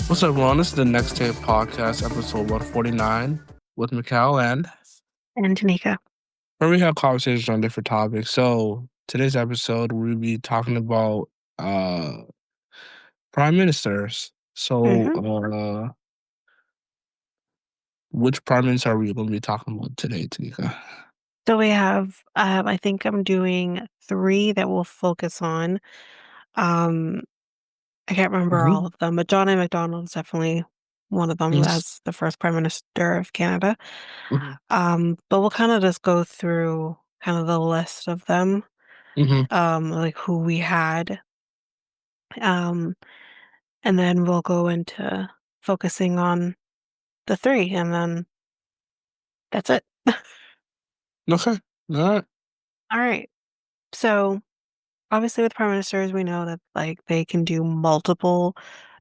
What's up, everyone? This is the Next Tape Podcast, episode 149, with Mikel and Tanyka. where we have conversations on different topics. So today's episode, we'll be talking about uh prime ministers. So hmm which prime minister are we going to be talking about today, Tanika? So we have, I think I'm doing three that we'll focus on. Um, I can't remember Mm-hmm. all of them, but John A. Macdonald is definitely one of them Yes. as the first Prime Minister of Canada. Mm-hmm. But we'll kind of just go through kind of the list of them, Mm-hmm. like who we had. Um, and then we'll go into focusing on the three, and then that's it. Okay. All right. All right. So obviously with prime ministers, we know that like they can do multiple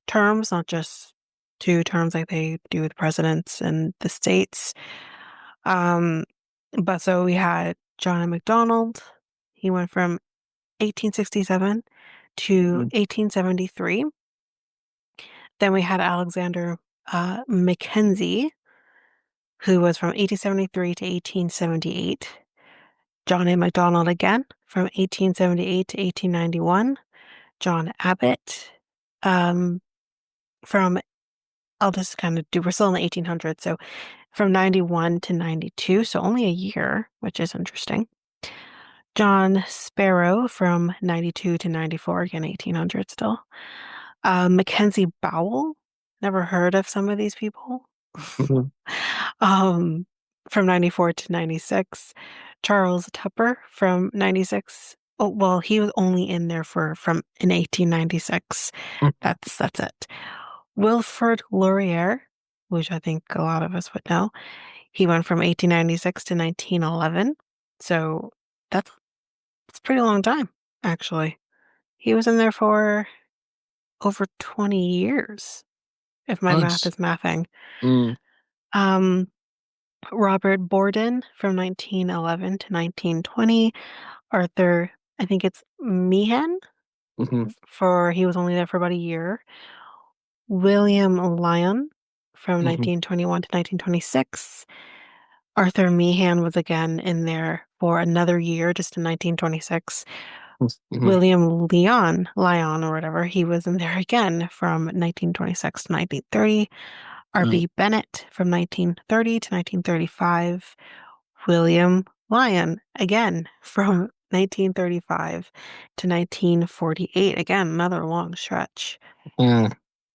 terms, not just two terms like they do with presidents and the states. Um, but so we had John A. Macdonald. He went from 1867 to Mm-hmm. 1873. Then we had Alexander Mackenzie, who was from 1873 to 1878. John A. Macdonald again from 1878 to 1891. John Abbott um, from, I'll just kind of do, we're still in the 1800s, so from 91 to 92, so only a year, which is interesting. John Sparrow from 92 to 94, again, 1800 still. Mackenzie Bowell, never heard of some of these people. Mm-hmm. um, from 94 to 96. Charles Tupper from 96. Oh, well, he was only in there from in 1896. That's it. Wilfrid Laurier, which I think a lot of us would know. He went from 1896 to 1911. So that's a pretty long time, actually. He was in there for over 20 years, if my math Nice. is mathing. Mm-hmm. Um, Robert Borden from 1911 to 1920. Arthur, I think it's Meehan, for he was only there for about a year. William Lyon from Mm-hmm. 1921 to 1926. Arthur Meehan was again in there for another year, just in 1926. Mm-hmm. William Lyon or whatever, he was in there again from 1926 to 1930. Mm-hmm. R.B. Bennett from 1930 to 1935. William Lyon again from 1935 to 1948. Again, another long stretch.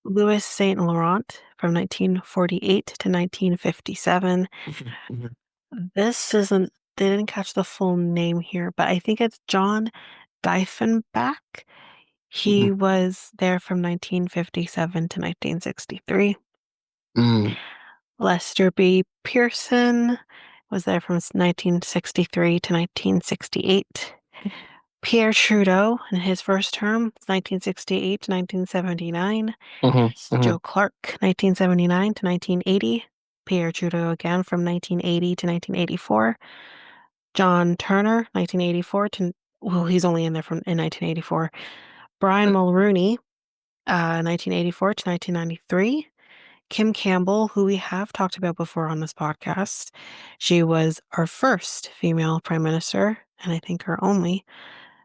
Louis Saint Laurent from 1948 to 1957. Mm-hmm. This isn't, they didn't catch the full name here, but I think it's John Diefenbach. Mm-hmm. He was there from 1957 to 1963. Mm-hmm. Lester B. Pearson was there from 1963 to 1968. Pierre Trudeau, in his first term, 1968 to 1979. Mm-hmm. Joe Clark, 1979 to 1980. Pierre Trudeau again from 1980 to 1984. John Turner, 1984 to, well, he's only in there in 1984. Brian Mulroney, 1984 to 1993. Kim Campbell, who we have talked about before on this podcast. She was our first female prime minister, and I think our only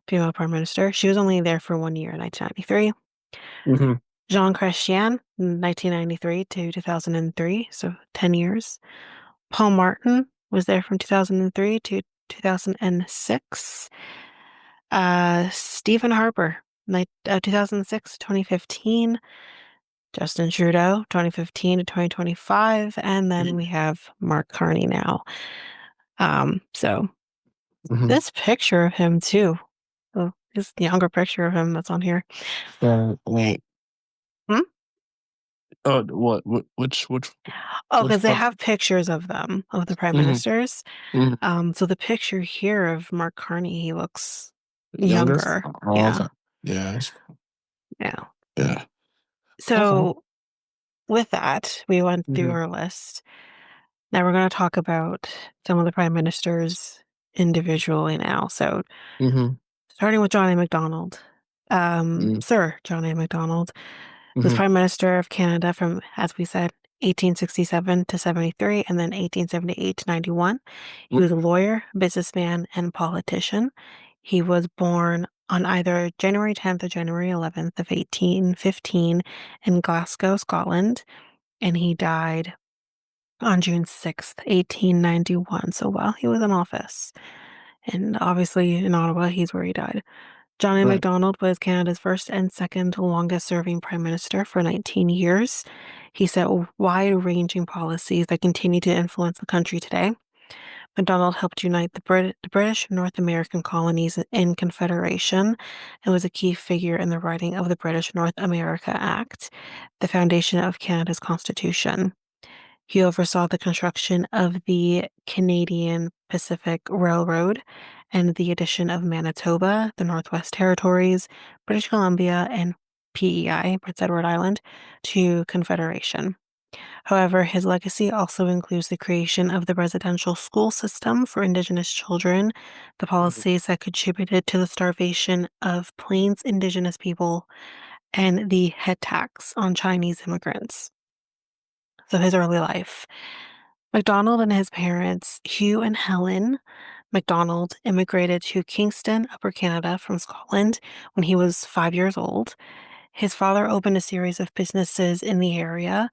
female prime minister. She was only there for 1 year in 1993. Mm-hmm. Jean Chrétien, 1993 to 2003, so 10 years. Paul Martin was there from 2003 to 2006. Stephen Harper, 2006 to 2015. Justin Trudeau, 2015 to 2025. And then we have Mark Carney now. So Mm-hmm. this picture of him too. Oh, this younger picture of him that's on here. Wait. Hmm? Oh, what? Which? Oh, Which because they part? have pictures of them, of the prime Mm-hmm. ministers. Mm-hmm. So the picture here of Mark Carney, he looks Younger? younger. Oh, Yeah. okay. Yeah. Yeah. Yeah. Okay. So with that, we went through Mm-hmm. our list. Now we're going to talk about some of the prime ministers individually now. So, Mhm. starting with John A. Macdonald. Mm. Sir John A. Macdonald was Mhm. Prime Minister of Canada from, as we said, 1867 to 73, and then 1878 to 91. He was a lawyer, businessman, and politician. He was born on either January 10th or January 11th of 1815 in Glasgow, Scotland, and he died on June 6th, 1891. So while he was in office, and obviously in Ottawa, he's where he died. John A. Right. Macdonald was Canada's first and second longest serving prime minister for 19 years. He set wide-ranging policies that continue to influence the country today. Macdonald helped unite the British North American colonies in Confederation and was a key figure in the writing of the British North America Act, the foundation of Canada's constitution. He oversaw the construction of the Canadian Pacific Railroad and the addition of Manitoba, the Northwest Territories, British Columbia, and PEI, Prince Edward Island, to Confederation. However, his legacy also includes the creation of the residential school system for Indigenous children, the Mhm. policies that contributed to the starvation of Plains Indigenous people, and the head tax on Chinese immigrants. So his early life. MacDonald and his parents, Hugh and Helen MacDonald, immigrated to Kingston, Upper Canada from Scotland when he was 5 years old. His father opened a series of businesses in the area.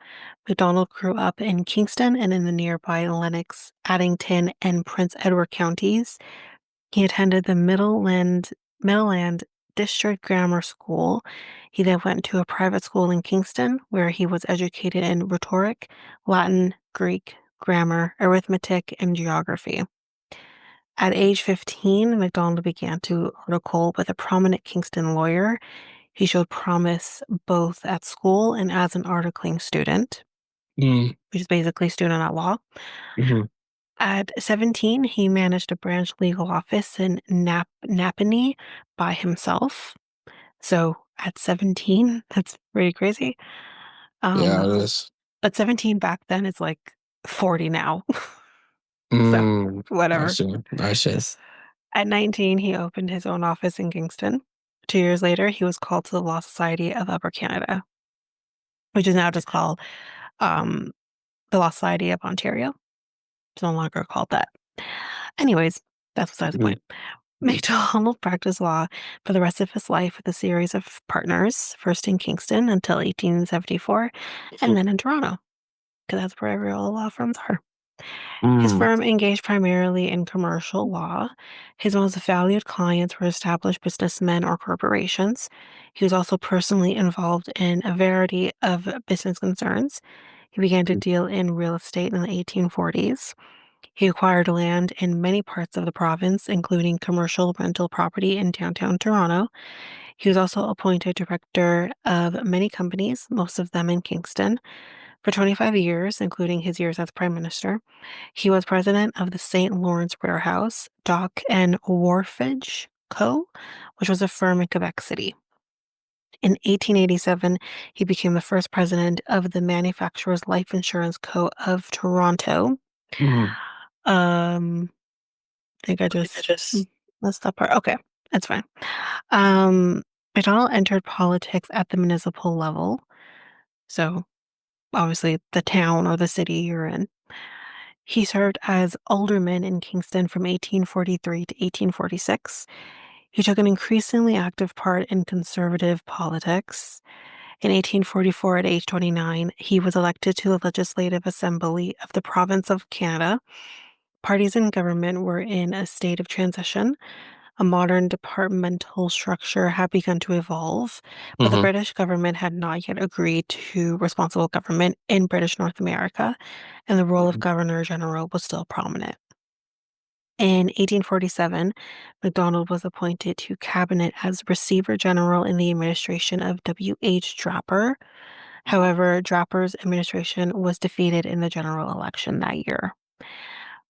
MacDonald grew up in Kingston and in the nearby Lennox, Addington, and Prince Edward counties. He attended the Middleland District Grammar School. He then went to a private school in Kingston, where he was educated in rhetoric, Latin, Greek, grammar, arithmetic, and geography. At age 15, MacDonald began to article with a prominent Kingston lawyer. He showed promise both at school and as an articling student, Mm. which is basically student at law. Mhm. At 17, he managed a branch legal office in Napanee by himself. So at 17, that's pretty crazy. Yeah, Um, it is. at 17 back then is like 40 now. So Mm. I whatever. see. I see. At 19, he opened his own office in Kingston. 2 years later, he was called to the Law Society of Upper Canada, which is now just called um, the Law Society of Ontario. It's no longer called that. Anyways, that's besides the Mhm. point. MacDonald practiced law for the rest of his life with a series of partners, first in Kingston until 1874, and then in Toronto, because that's where all the law firms are. His Mm. firm engaged primarily in commercial law. His most valued clients were established businessmen or corporations. He was also personally involved in a variety of business concerns. He began to deal in real estate in the 1840s. He acquired land in many parts of the province, including commercial rental property in downtown Toronto. He was also appointed director of many companies, most of them in Kingston, for 25 years, including his years as prime minister. He was president of the St. Lawrence Warehouse, Dock and Wharfage Co., which was a firm in Quebec City. In 1887, he became the first president of the Manufacturers Life Insurance Co. of Toronto. Mhm. Um, I think I I think I just just. messed that part. Okay, that's fine. Um, McDonald entered politics at the municipal level. So obviously the town or the city you're in. He served as alderman in Kingston from 1843 to 1846. He took an increasingly active part in conservative politics. In 1844, at age 29, he was elected to the Legislative Assembly of the Province of Canada. Parties in government were in a state of transition. A modern departmental structure had begun to evolve, but the Mhm. British government had not yet agreed to responsible government in British North America, and the role of Governor General was still prominent. In 1847, MacDonald was appointed to cabinet as Receiver General in the administration of W.H. Draper. However, Draper's administration was defeated in the general election that year.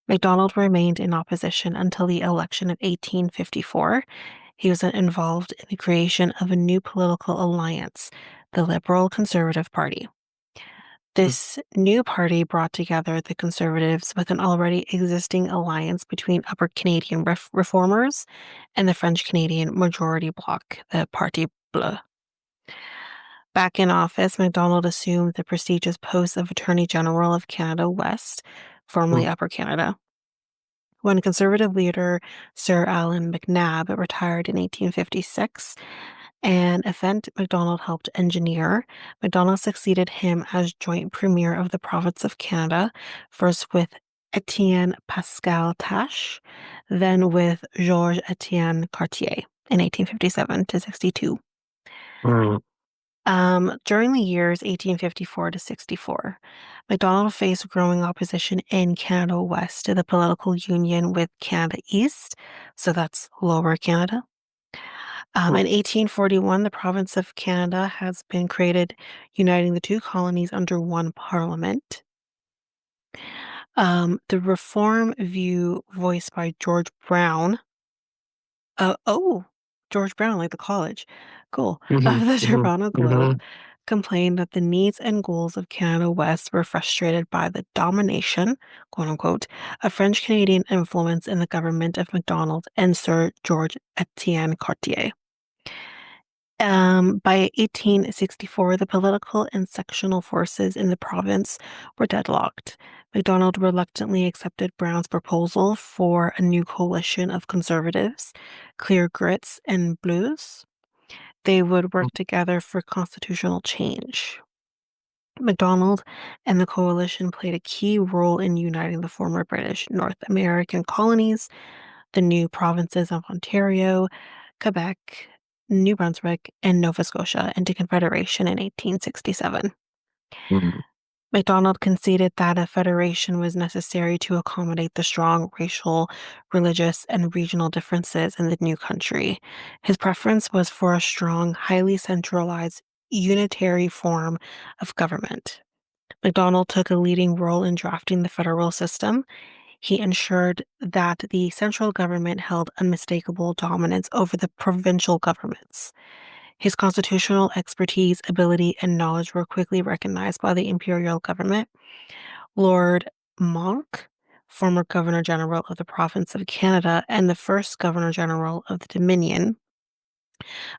MacDonald remained in opposition until the election of 1854. He was involved in the creation of a new political alliance, the Liberal Conservative Party. This new party brought together the Conservatives with an already existing alliance between Upper Canadian reformers and the French Canadian majority bloc, the Parti Bleu. Back in office, MacDonald assumed the prestigious post of Attorney General of Canada West, formerly Upper Canada. When Conservative leader Sir Allan MacNab retired in 1856, an event MacDonald helped engineer, MacDonald succeeded him as joint premier of the province of Canada, first with Etienne Pascal Taché, then with Georges Etienne Cartier in 1857 to 62. During the years 1854 to 64, MacDonald faced growing opposition in Canada West to the political union with Canada East, so that's Lower Canada. In 1841, the province of Canada has been created, uniting the two colonies under one parliament. The reform view voiced by George Brown, George Brown, like the college, cool, of the Toronto Globe, complained that the needs and goals of Canada West were frustrated by the domination, quote unquote, of French Canadian influence in the government of Macdonald and Sir George Etienne Cartier. By 1864, the political and sectional forces in the province were deadlocked. MacDonald reluctantly accepted Brown's proposal for a new coalition of conservatives, Clear Grits and Blues. They would work together for constitutional change. MacDonald and the coalition played a key role in uniting the former British North American colonies, the new provinces of Ontario, Quebec, New Brunswick, and Nova Scotia into Confederation in 1867. MacDonald conceded that a federation was necessary to accommodate the strong racial, religious, and regional differences in the new country. His preference was for a strong, highly centralized, unitary form of government. MacDonald took a leading role in drafting the federal system. He ensured that the central government held unmistakable dominance over the provincial governments. His constitutional expertise, ability, and knowledge were quickly recognized by the imperial government. Lord Monck, former Governor General of the Province of Canada and the first Governor General of the Dominion,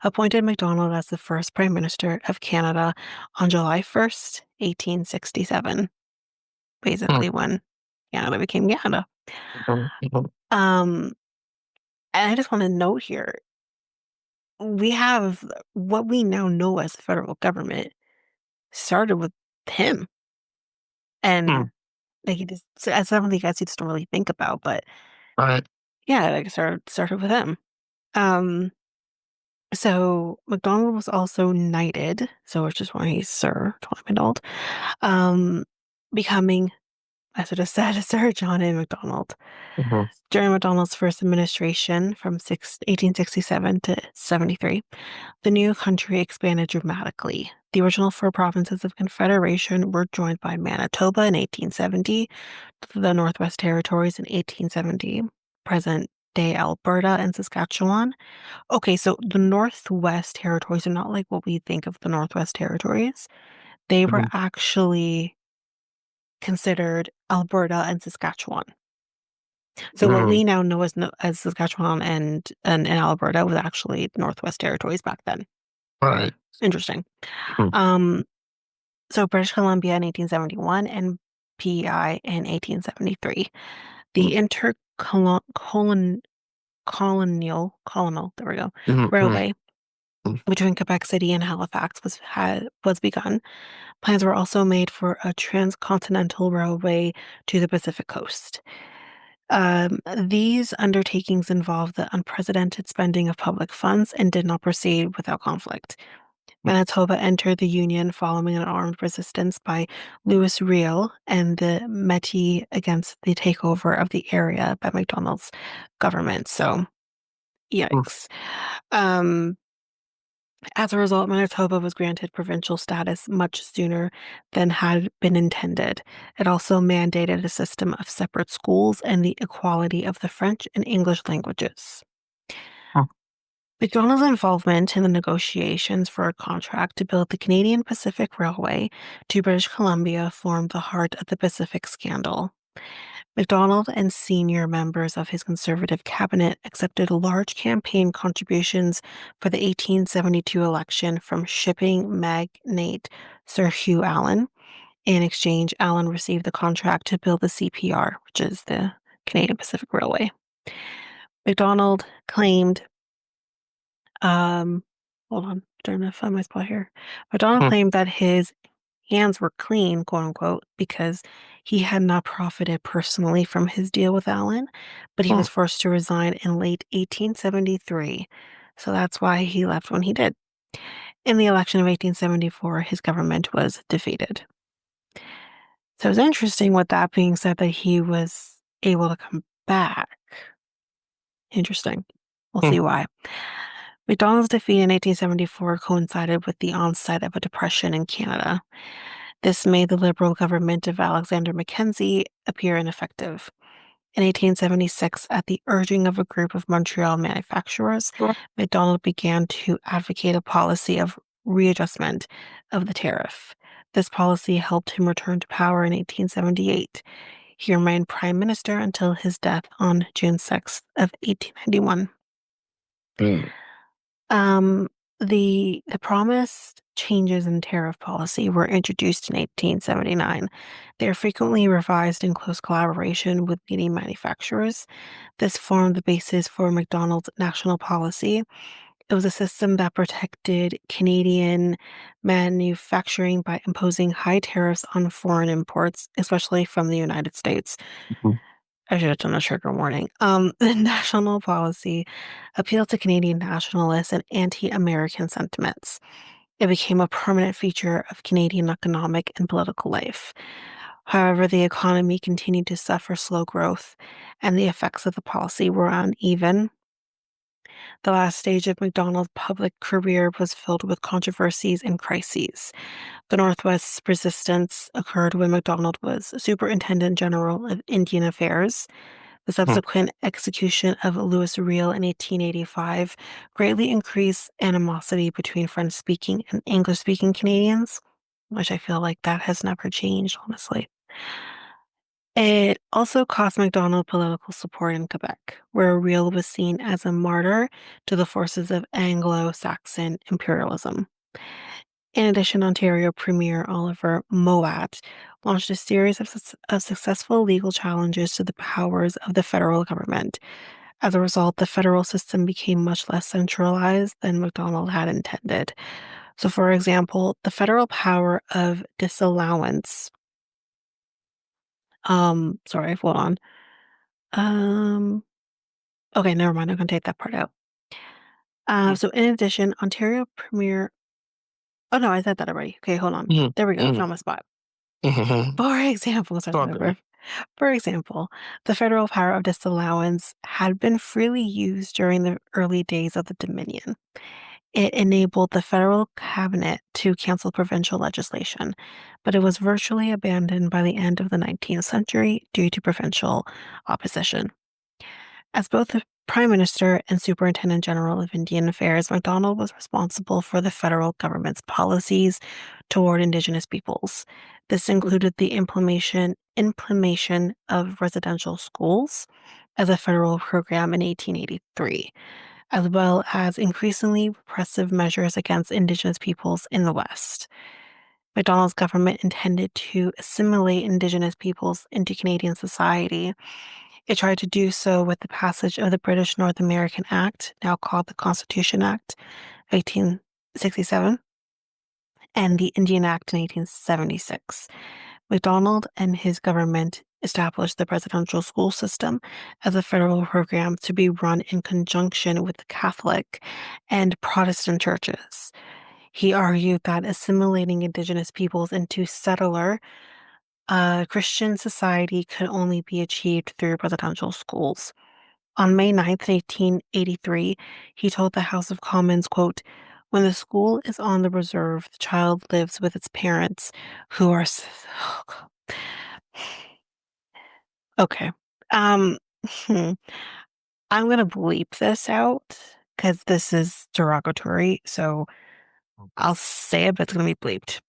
appointed MacDonald as the first Prime Minister of Canada on July 1st, 1867, basically when Canada became Canada. Um, and I just want to note here, we have what we now know as the federal government started with him. And like he just, as some of you guys you just don't really think about, but yeah, like started with him. Um, so MacDonald was also knighted, so which is why he's Sir MacDonald, um, becoming, as I just said, Sir John A. Macdonald. During MacDonald's first administration from 1867 to 73, the new country expanded dramatically. The original four provinces of Confederation were joined by Manitoba in 1870, the Northwest Territories in 1870, present-day Alberta and Saskatchewan. Okay, so the Northwest Territories are not like what we think of the Northwest Territories. They were actually considered Alberta and Saskatchewan. So what we now know as as Saskatchewan and Alberta was actually Northwest Territories back then. Right. Interesting. So British Columbia in 1871 and PEI in 1873. The colonial, there we go, railway between Quebec City and Halifax was begun. Plans were also made for a transcontinental railway to the Pacific coast. These undertakings involved the unprecedented spending of public funds and did not proceed without conflict. Manitoba entered the Union following an armed resistance by Louis Riel and the Métis against the takeover of the area by MacDonald's government. So, yikes. As a result, Manitoba was granted provincial status much sooner than had been intended. It also mandated a system of separate schools and the equality of the French and English languages. McDonald's involvement in the negotiations for a contract to build the Canadian Pacific Railway to British Columbia formed the heart of the Pacific scandal. MacDonald and senior members of his conservative cabinet accepted large campaign contributions for the 1872 election from shipping magnate Sir Hugh Allan. In exchange, Allan received the contract to build the CPR, which is the Canadian Pacific Railway. MacDonald claimed, um, hold on, trying to find my spot here. MacDonald Hmm. claimed that his hands were clean, quote unquote, because he had not profited personally from his deal with Allen, but he Hmm. was forced to resign in late 1873. So that's why he left when he did. In the election of 1874, his government was defeated. So it's interesting with that being said that he was able to come back. Interesting. We'll Hmm. see why. McDonald's defeat in 1874 coincided with the onset of a depression in Canada. This made the Liberal government of Alexander Mackenzie appear ineffective. In 1876, at the urging of a group of Montreal manufacturers, MacDonald began to advocate a policy of readjustment of the tariff. This policy helped him return to power in 1878. He remained prime minister until his death on June 6th of 1891. Hmm. Um, the promised changes in tariff policy were introduced in 1879. They are frequently revised in close collaboration with leading manufacturers. This formed the basis for McDonald's national policy. It was a system that protected Canadian manufacturing by imposing high tariffs on foreign imports, especially from the United States. Hmm. I should have done a trigger warning. The national policy appealed to Canadian nationalists and anti-American sentiments. It became a permanent feature of Canadian economic and political life. However, the economy continued to suffer slow growth, and the effects of the policy were uneven. The last stage of MacDonald's public career was filled with controversies and crises. The Northwest's resistance occurred when MacDonald was Superintendent General of Indian Affairs. The Hmm. subsequent execution of Louis Riel in 1885 greatly increased animosity between French-speaking and English-speaking Canadians, which I feel like that has never changed, honestly. It also cost MacDonald political support in Quebec, where Riel was seen as a martyr to the forces of Anglo-Saxon imperialism. In addition, Ontario Premier Oliver Mowat launched a series of successful legal challenges to the powers of the federal government. As a result, the federal system became much less centralized than MacDonald had intended. So, for example, the federal power of disallowance. Sorry, hold on. Um, okay, never mind. I'm gonna take that part out. So in addition, Ontario Premier. Oh no, I said that already. Okay, hold on. Hmm. There we go. Hmm. Found my spot. Hmm. For example, It's sorry, all sorry, good. for example, the federal power of disallowance had been freely used during the early days of the Dominion. It enabled the federal cabinet to cancel provincial legislation, but it was virtually abandoned by the end of the 19th century due to provincial opposition. As both the Prime Minister and Superintendent General of Indian Affairs, MacDonald was responsible for the federal government's policies toward Indigenous peoples. This included the implementation of residential schools as a federal program in 1883, as well as increasingly repressive measures against Indigenous peoples in the West. MacDonald's government intended to assimilate Indigenous peoples into Canadian society. It tried to do so with the passage of the British North American Act, now called the Constitution Act of 1867, and the Indian Act in 1876. MacDonald and his government established the residential school system as a federal program to be run in conjunction with the Catholic and Protestant churches. He argued that assimilating Indigenous peoples into settler Christian society could only be achieved through residential schools. On May 9th, 1883, he told the House of Commons, quote, "When the school is on the reserve, the child lives with its parents who are oh, God. Okay. Um, hmm. I'm gonna bleep this out because this is derogatory, so I'll say it, but it's going to be bleeped.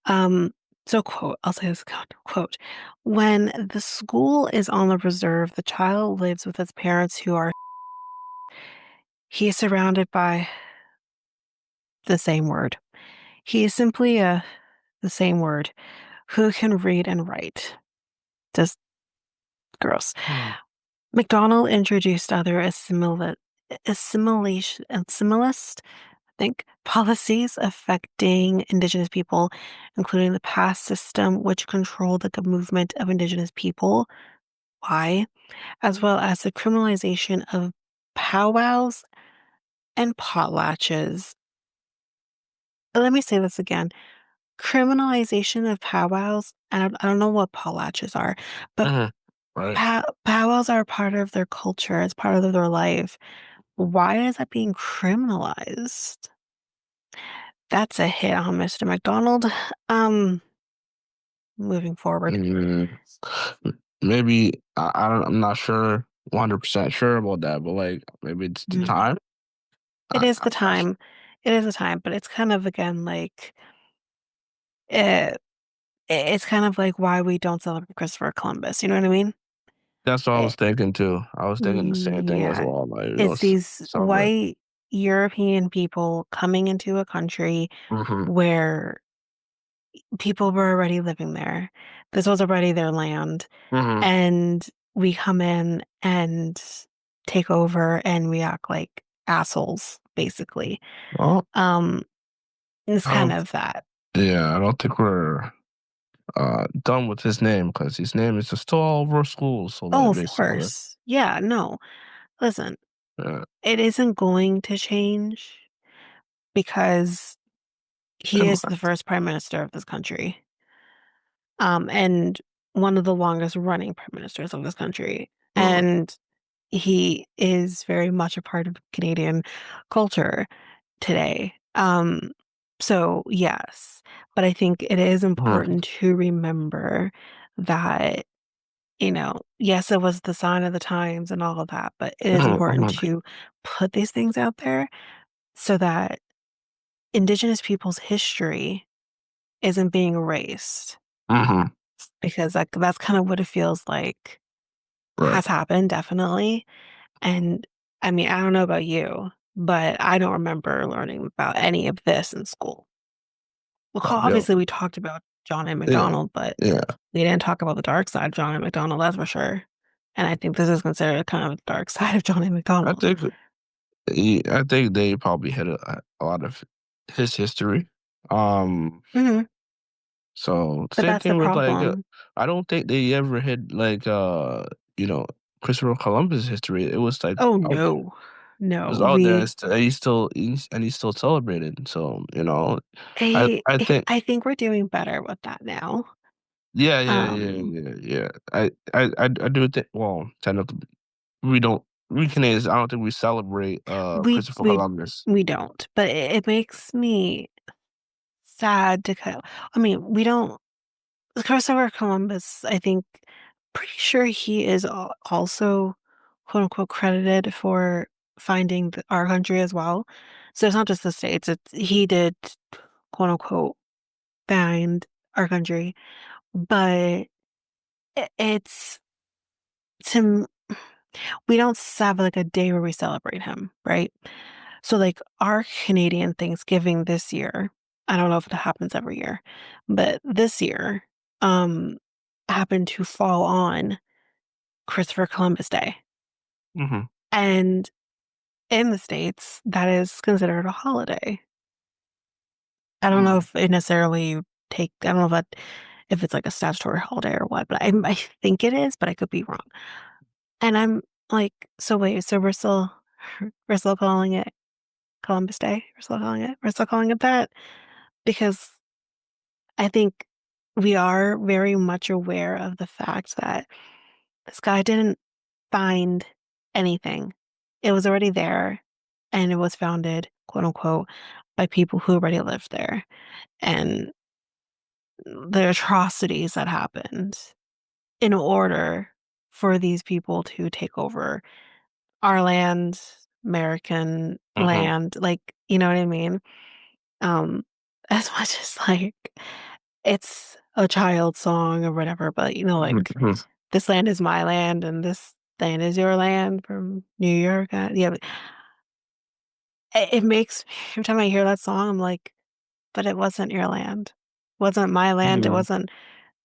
Um, so quote, I'll say this quote, when the school is on the reserve, the child lives with his parents who are, he is surrounded by the same word. He is simply the same word, who can read and write. Just gross. Mhm. MacDonald introduced other assimilist, I think, policies affecting Indigenous people, including the pass system, which controlled the movement of Indigenous people. Why? As well as the criminalization of powwows and potlatches. Let me say this again. Criminalization of powwows, and I don't know what potlatches are, but Mhm. Right. powwows are part of their culture, it's part of their life. Why is that being criminalized? That's a hit on Mr. McDonald. Um, moving forward. Mm, maybe I'm not sure, 100% sure about that, but like maybe it's the Mhm. time. It is the I'm not sure. time. It is the time, but it's kind of again like it, it's kind of like why we don't celebrate Christopher Columbus. You know what I mean? That's what I was It, thinking too. I was thinking the same thing as yeah, well. Like, it's these celebrate. white European people coming into a country Mm-hmm. where people were already living there. This was already their land. Mm-hmm. And we come in and take over and we act like assholes, basically. Well, Um, it's I kind don't. of that. Yeah, I don't think we're done with his name because his name is just still all over schools. So Oh, like of basically, course. Yeah, no. Listen, yeah, it isn't going to change because he it is the might. first prime minister of this country. And one of the longest running prime ministers of this country. Mm, And he is very much a part of Canadian culture today. So yes, but I think it is mm, important to remember that, yes, it was the sign of the times and all of that, but it is important mm, to put these things out there so that Indigenous people's history isn't being erased mm, because that's kind of what it feels like right. has happened, definitely. And I mean, I don't know about you, but I don't remember learning about any of this in school. Well, Yeah, obviously, we talked about John A. yeah, MacDonald, but yeah. we didn't talk about the dark side of John A. MacDonald, that's for sure. And I think this is considered kind of the dark side of John A. I MacDonald. think I think they probably had a lot of his history. Um, Hmm. so But same that's the thing with like problem. I don't think they ever hit like you know Christopher Columbus history. It was like Oh, out there. no. It No, was out there, and he's still celebrated. So I think I think we're doing better with that now. yeah, yeah, yeah, Um, yeah, yeah. I do think. Well, technically, we don't. We Canadians, I don't think we celebrate we Christopher we Columbus. we don't, but it makes me sad to kind of, I mean, we don't Christopher Columbus, I think, pretty sure he is also quote unquote credited for finding our country as well. So it's not just the States, it's he did quote unquote find our country, but it's to we don't have like a day where we celebrate him, right? So like our Canadian Thanksgiving this year, I don't know if it happens every year, but this year um happened to fall on Christopher Columbus Day. Hmm. And in the States, that is considered a holiday. I don't know Mm. if it necessarily I don't know if it's like a statutory holiday or what, but I think it is, but I could be wrong. And I'm like, so wait, so we're still calling it Columbus Day? We're still calling it that? Because I think we are very much aware of the fact that this guy didn't find anything. It was already there and it was founded, quote unquote, by people who already lived there. And the atrocities that happened in order for these people to take over our land American Mhm. land, like, you know what I mean? Um, as much as like it's a child song or whatever, but Mhm. like Mhm. this land is my land and this land is your land from New York. Yeah, but it makes every time I hear that song, I'm like, but it wasn't your land. It wasn't my land. It Mhm. wasn't,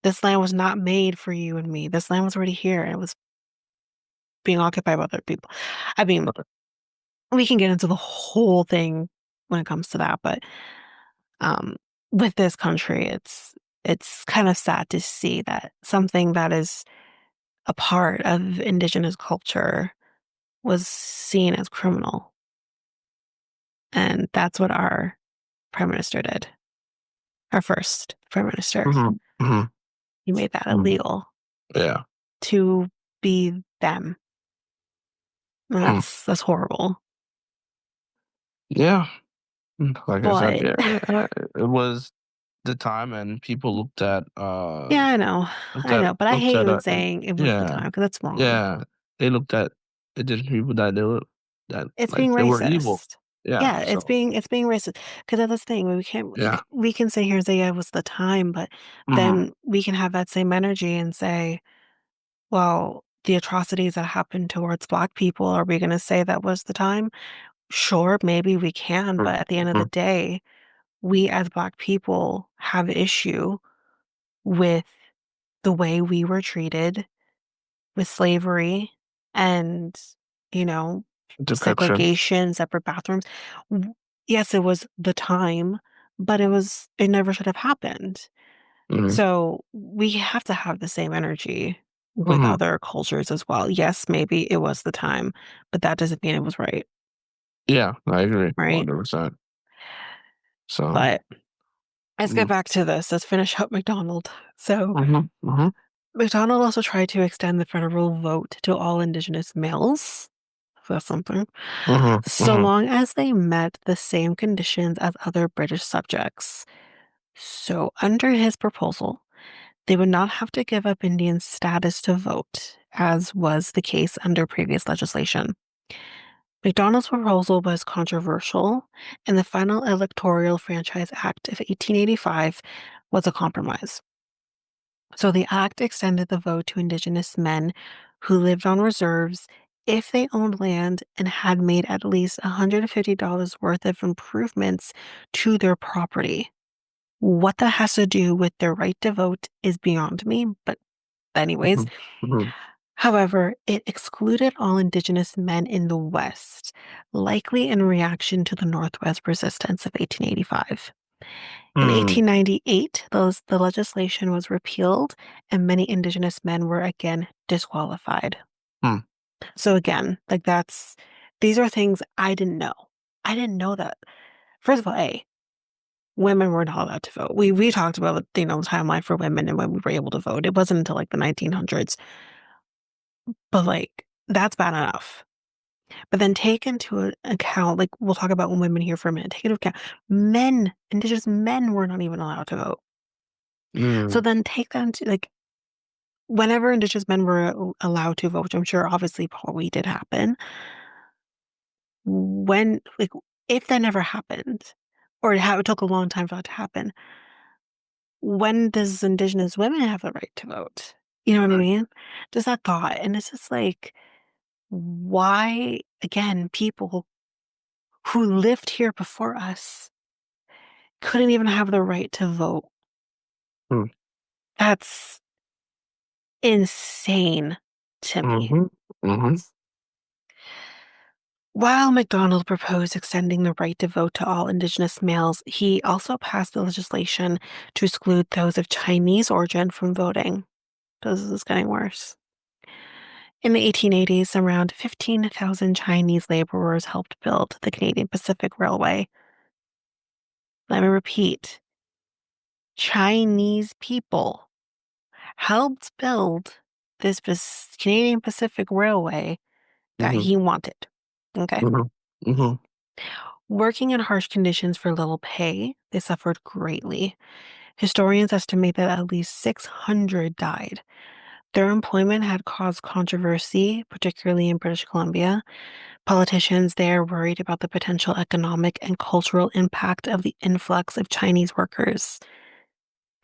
this land was not made for you and me. This land was already here. It was being occupied by other people. I mean, we can get into the whole thing when it comes to that, but um, with this country, it's kind of sad to see that something that is a part of indigenous culture was seen as criminal, and that's what our prime minister did. Our first prime minister, Mhm. Mhm. he made that Mhm. illegal Yeah. to be them, and Hmm. that's horrible. Yeah. Like I said, But yeah, it was the time, and people yeah, I know, but I looked hate at even saying it was the yeah, time because that's wrong. yeah. They looked at indigenous people that It's like being they were evil. racist. Yeah. Yeah, So it's being racist because that's the thing. yeah. We can sit here and say yeah, it was the time, but Mhm. then we can have that same energy and say, well, the atrocities that happened towards Black people, are we going to say that was the time? Sure, maybe we can, but at the end of the Mhm. day, we as Black people have issue with the way we were treated with slavery and, you know, Depiction. segregation, separate bathrooms. W Yes, it was the time, but it never should have happened. Mhm. So, we have to have the same energy with Mhm. other cultures as well. Yes, maybe it was the time, but that doesn't mean it was Yeah, I agree, right? 100%. So, But let's get mm, back to this. Let's finish up McDonald. So, mhm, mhm, McDonald also tried to extend the federal vote to all Indigenous males. If that's something. mhm, So mhm, long as they met the same conditions as other British subjects. So, under his proposal, they would not have to give up Indian status to vote, as was the case under previous legislation. MacDonald's proposal was controversial, and the final Electoral Franchise Act of 1885 was a compromise. So the act extended the vote to Indigenous men who lived on reserves if they owned land and had made at least $150 worth of improvements to their property. What that has to do with their right to vote is beyond me, but anyways. mhm, mhm, However, it excluded all Indigenous men in the West, likely in reaction to the Northwest resistance of 1885. In mm, 1898, the legislation was repealed and many Indigenous men were again disqualified. mm, So again, like these are things I didn't know. I didn't know that. First of all, women were not allowed to vote. We talked about the timeline for women and when we were able to vote. It wasn't until like the 1900s, but like that's bad enough. But then take into account, like we'll talk about women here for a minute. Take into account men, Indigenous men were not even allowed to vote. So mm, then take that into like whenever Indigenous men were allowed to vote, which I'm sure obviously probably did happen, when, like, if that never happened, or it took a long time for that to happen, when does Indigenous women have the right to vote? You know what I right, mean? Just that thought. And it's just like, why, again, people who lived here before us couldn't even have the right to vote? mm, That's insane to me. mhm, mhm, While MacDonald proposed extending the right to vote to all Indigenous males, he also passed the legislation to exclude those of Chinese origin from voting. This is getting worse. In the 1880s, around 15,000 Chinese laborers helped build the Canadian Pacific Railway. Let me repeat, Chinese people helped build this Canadian Pacific Railway that mhm, he wanted. Okay. mhm, mhm, Working in harsh conditions for little pay, they suffered greatly. Historians estimate that at least 600 died. Their employment had caused controversy, particularly in British Columbia, Politicians there worried about the potential economic and cultural impact of the influx of Chinese workers.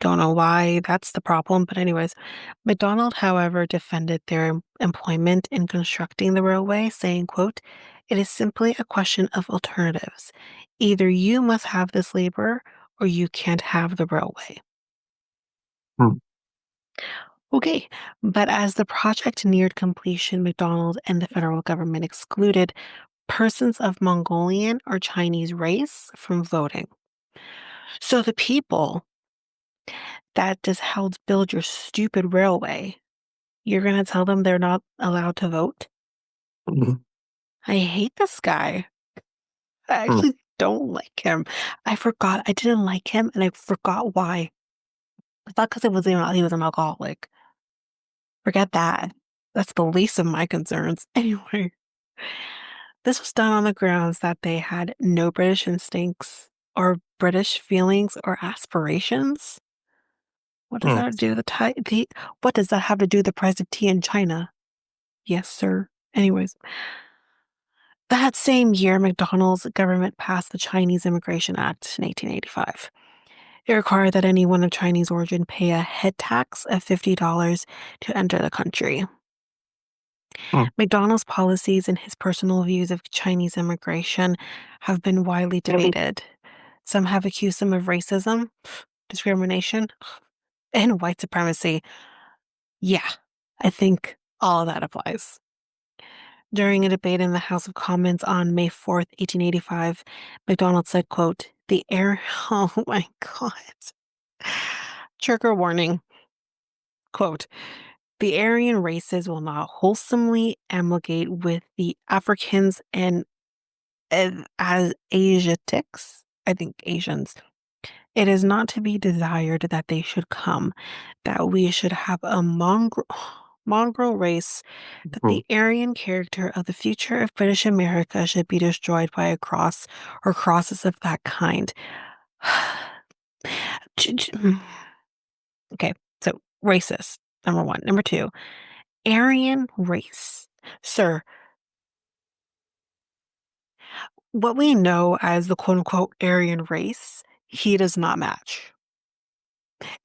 Don't know why that's the problem, but anyways, McDonald, however, defended their employment in constructing the railway, saying, quote, "It is simply a question of alternatives. Either you must have this labor or you can't have the railway." Hmm. Okay, but as the project neared completion, McDonald and the federal government excluded persons of Mongolian or Chinese race from voting. So the people that just helped build your stupid railway, you're gonna tell them they're not allowed to vote? Mhm. I hate this guy. I Hmm. actually don't like him. I forgot I didn't like him and I forgot why. I thought because it was he was an alcoholic. Forget that. That's the least of my concerns. Anyway, this was done on the grounds that they had no British instincts or British feelings or aspirations. What does Hmm. that have to do with what does that have to do with the price of tea in China? Yes, sir. Anyways, that same year, McDonald's government passed the Chinese Immigration Act in 1885. It required that anyone of Chinese origin pay a head tax of $50 to enter the country. Hmm. McDonald's policies and his personal views of Chinese immigration have been widely debated. Some have accused him of racism, discrimination, and white supremacy. Yeah, I think all of that applies. During a debate in the House of Commons on May 4th, 1885, McDonald said, quote, "The air," oh my God. Trigger warning, quote, "The Aryan races will not wholesomely amalgate with the Africans and as Asiatics, I think Asians. It is not to be desired that they should come, that we should have a mongrel race, that Hmm. the Aryan character of the future of British America should be destroyed by a cross or crosses of that kind." Okay, so racist, number one. Number two, Aryan race. Sir, what we know as the quote unquote Aryan race, he does not match.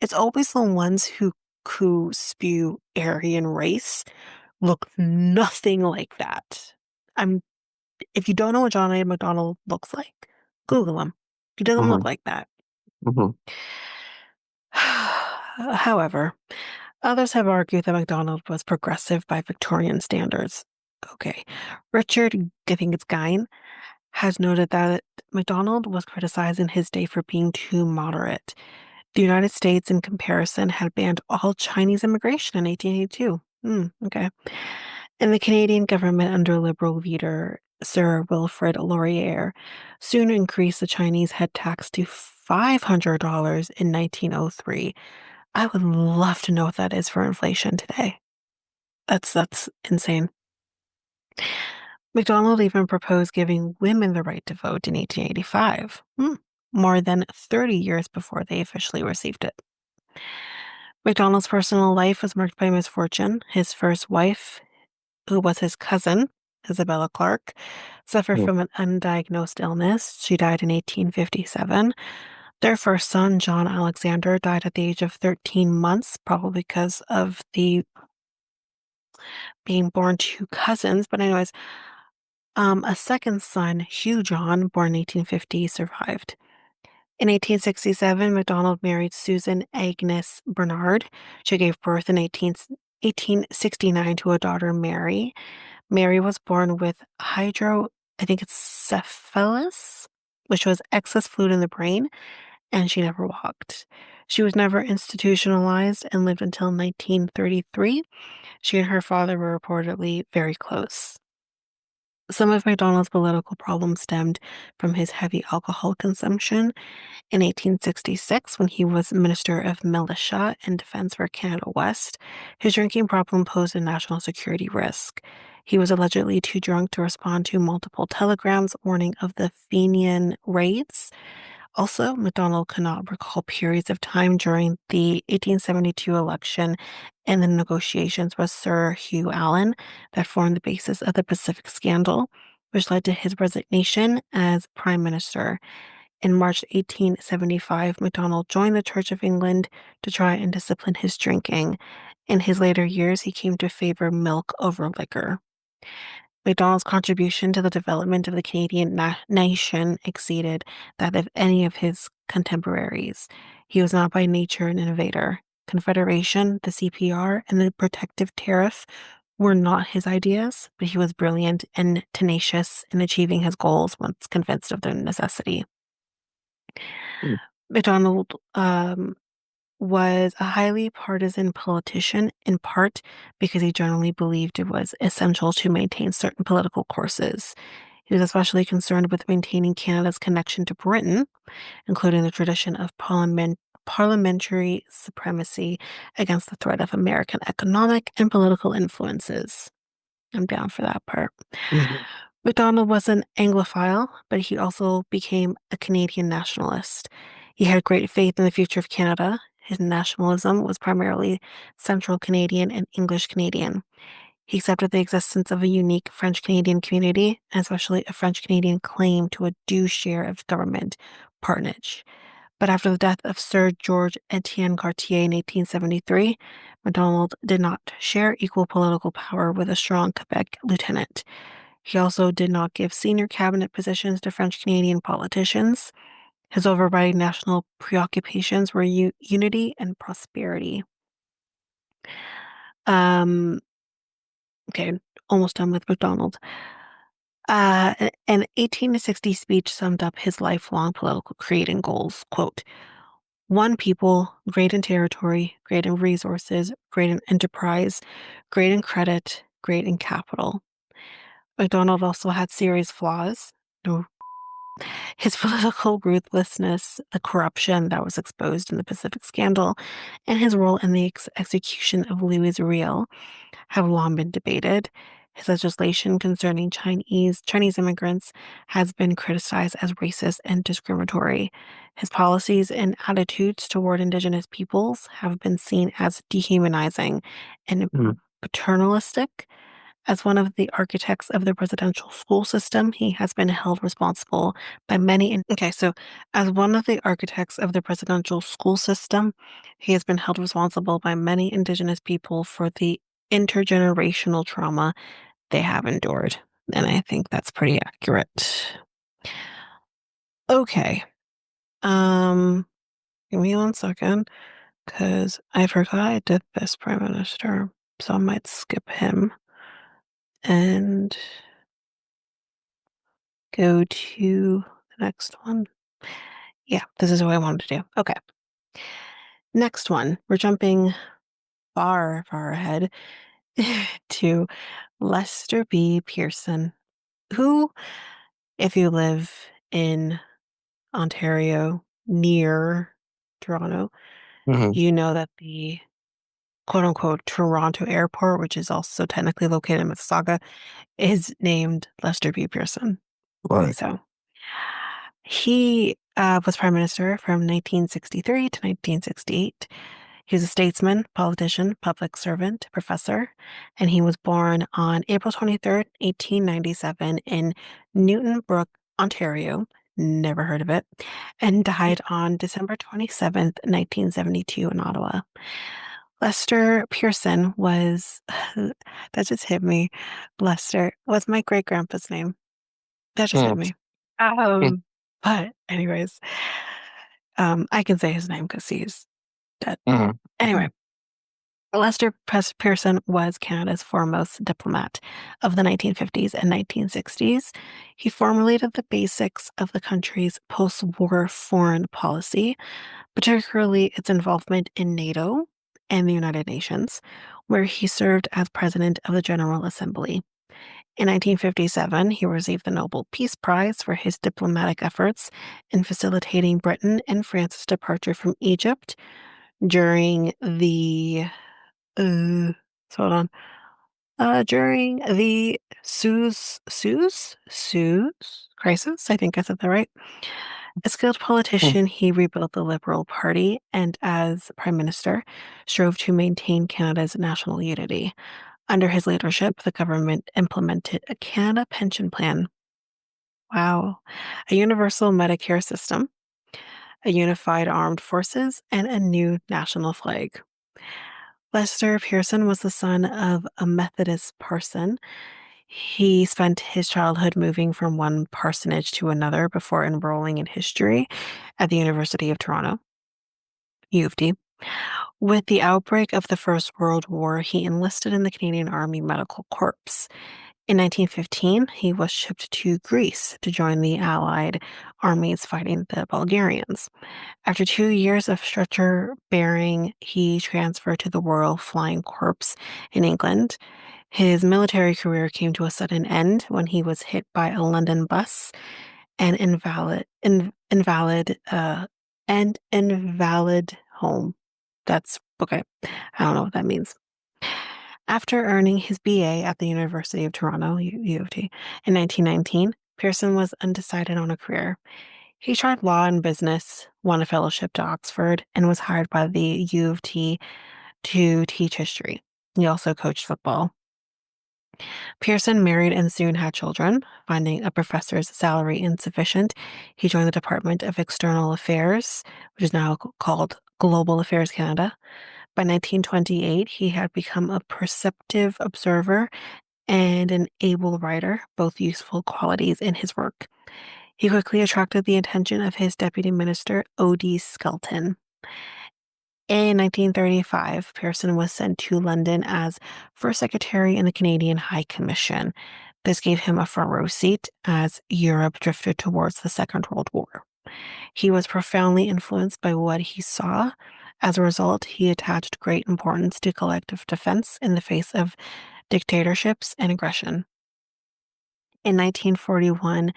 It's always the ones who spew Aryan race look nothing like that. I'm If you don't know what John A. McDonald looks like, Google him. He doesn't look Mhm. like that. Mhm. However, others have argued that MacDonald was progressive by Victorian standards. Okay. Richard, I think it's Gein, has noted that MacDonald was criticized in his day for being too moderate. The United States, in comparison, had banned all Chinese immigration in 1882. Okay. And the Canadian government, under Liberal leader Sir Wilfrid Laurier, soon increased the Chinese head tax to $500 in 1903. I would love to know what that is for inflation today. That's insane. MacDonald even proposed giving women the right to vote in 1885, more than 30 years before they officially received it. MacDonald's personal life was marked by misfortune. His first wife, who was his cousin, Isabella Clark, suffered Mhm. from an undiagnosed illness. She died in 1857. Their first son, John Alexander, died at the age of 13 months, probably because of the being born to cousins. But anyways, a second son, Hugh John, born in 1850, survived. In 1867, MacDonald married Susan Agnes Bernard. She gave birth in 1869 to a daughter, Mary. Mary was born with I think it's cephalus, which was excess fluid in the brain, and she never walked. She was never institutionalized and lived until 1933. She and her father were reportedly very close. Some of MacDonald's political problems stemmed from his heavy alcohol consumption. In 1866, when he was Minister of Militia and Defense for Canada West, his drinking problem posed a national security risk. He was allegedly too drunk to respond to multiple telegrams warning of the Fenian raids. Also, MacDonald could not recall periods of time during the 1872 election and the negotiations with Sir Hugh Allen that formed the basis of the Pacific Scandal. which led to his resignation as Prime Minister. In March 1875, MacDonald joined the Church of England to try and discipline his drinking. In his later years, he came to favor milk over liquor. MacDonald's contribution to the development of the Canadian nation exceeded that of any of his contemporaries. He was not by nature an innovator. Confederation, the CPR, and the protective tariff were not his ideas, but he was brilliant and tenacious in achieving his goals once convinced of their necessity. Mm. MacDonald was a highly partisan politician, in part because he generally believed it was essential to maintain certain political courses. He was especially concerned with maintaining Canada's connection to Britain, including the tradition of parliamentary supremacy against the threat of American economic and political influences. I'm down for that part. Mhm. MacDonald was an Anglophile, but he also became a Canadian nationalist. He had great faith in the future of Canada. His nationalism was primarily Central Canadian and English Canadian. He accepted the existence of a unique French Canadian community, and especially a French Canadian claim to a due share of government patronage. But after the death of Sir George Etienne Cartier in 1873, MacDonald did not share equal political power with a strong Quebec lieutenant. He also did not give senior cabinet positions to French Canadian politicians. His overriding national preoccupations were unity and prosperity. Um, okay, almost done with MacDonald. An 1860 speech summed up his lifelong political creating goals. Quote, one people, great in territory, great in resources, great in enterprise, great in credit, great in capital. MacDonald also had serious flaws. No. His political ruthlessness, the corruption that was exposed in the Pacific Scandal, and his role in the execution of Louis Riel have long been debated. His legislation concerning Chinese immigrants has been criticized as racist and discriminatory. His policies and attitudes toward Indigenous peoples have been seen as dehumanizing and Mhm. paternalistic. As one of the architects of the presidential school system, he has been held responsible by many. Okay, so as one of the architects of the presidential school system, he has been held responsible by many Indigenous people for the intergenerational trauma they have endured. And I think that's pretty accurate. Okay. Um, Give me 1 second, because I forgot I did this prime minister, so I might skip him and go to the next one. Yeah, this is what I wanted to do. Okay. Next one. We're jumping far, far ahead to Lester B. Pearson, who, if you live in Ontario near Toronto, Mhm. you know that the quote unquote Toronto airport, which is also technically located in Mississauga, is named Lester B. Pearson. Right. So he was prime minister from 1963 to 1968. He was a statesman, politician, public servant, professor, and he was born on April 23rd, 1897 in Newton Brook, Ontario. Never heard of it. And died on December 27th, 1972 in Ottawa. Lester Pearson was, that just hit me. Lester was my great grandpa's name. That just hit Mm. me. Mm. But anyways, I can say his name because he's dead. Mhm. Anyway, Lester Pearson was Canada's foremost diplomat of the 1950s and 1960s. He formulated the basics of the country's post-war foreign policy, particularly its involvement in NATO and the United Nations, where he served as president of the General Assembly. In 1957, he received the Nobel Peace Prize for his diplomatic efforts in facilitating Britain and France's departure from Egypt during the uh, hold on. During the Suez crisis, I think I said that right. A skilled Mm. politician, he rebuilt the Liberal Party and, as Prime Minister, strove to maintain Canada's national unity. Under his leadership, the government implemented a Canada pension plan Wow. A universal Medicare system, a unified armed forces, and a new national flag. Lester Pearson was the son of a Methodist parson. He spent his childhood moving from one parsonage to another before enrolling in history at the University of Toronto, U of T. With the outbreak of the First World War, he enlisted in the Canadian Army Medical Corps. In 1915, he was shipped to Greece to join the Allied armies fighting the Bulgarians. After 2 years of stretcher bearing, he transferred to the Royal Flying Corps in England. His military career came to a sudden end when he was hit by a London bus and invalid home. That's okay. I don't know what that means. After earning his BA at the University of Toronto, U of T, in 1919, Pearson was undecided on a career. He tried law and business, won a fellowship to Oxford, and was hired by the U of T to teach history. He also coached football. Pearson married and soon had children. Finding a professor's salary insufficient, he joined the Department of External Affairs, which is now called Global Affairs Canada. By 1928, he had become a perceptive observer and an able writer, both useful qualities in his work. He quickly attracted the attention of his deputy minister, O.D. Skelton. In 1935, Pearson was sent to London as first secretary in the Canadian High Commission. This gave him a front row seat as Europe drifted towards the Second World War. He was profoundly influenced by what he saw. As a result, he attached great importance to collective defense in the face of dictatorships and aggression. In 1941,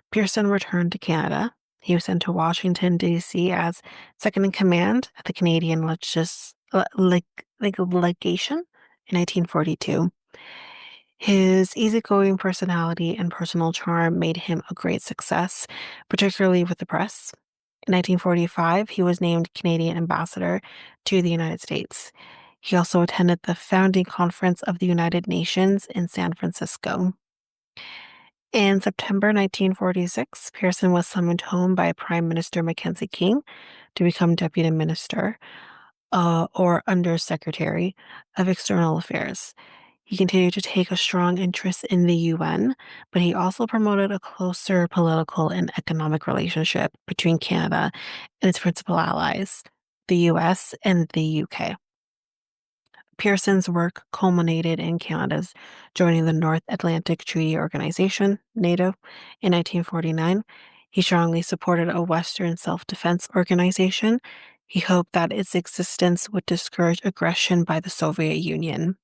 Pearson returned to Canada. He was sent to Washington, D.C. as second in command at the Canadian Legation in 1942. His easygoing personality and personal charm made him a great success, particularly with the press. In 1945, he was named Canadian ambassador to the United States. He also attended the founding conference of the United Nations in San Francisco. In September 1946, Pearson was summoned home by Prime Minister Mackenzie King to become Deputy Minister, or Undersecretary of External Affairs. He continued to take a strong interest in the UN, but he also promoted a closer political and economic relationship between Canada and its principal allies, the US and the UK. Pearson's work culminated in Canada's joining the North Atlantic Treaty Organization, NATO, in 1949. He strongly supported a Western self-defense organization. He hoped that its existence would discourage aggression by the Soviet Union.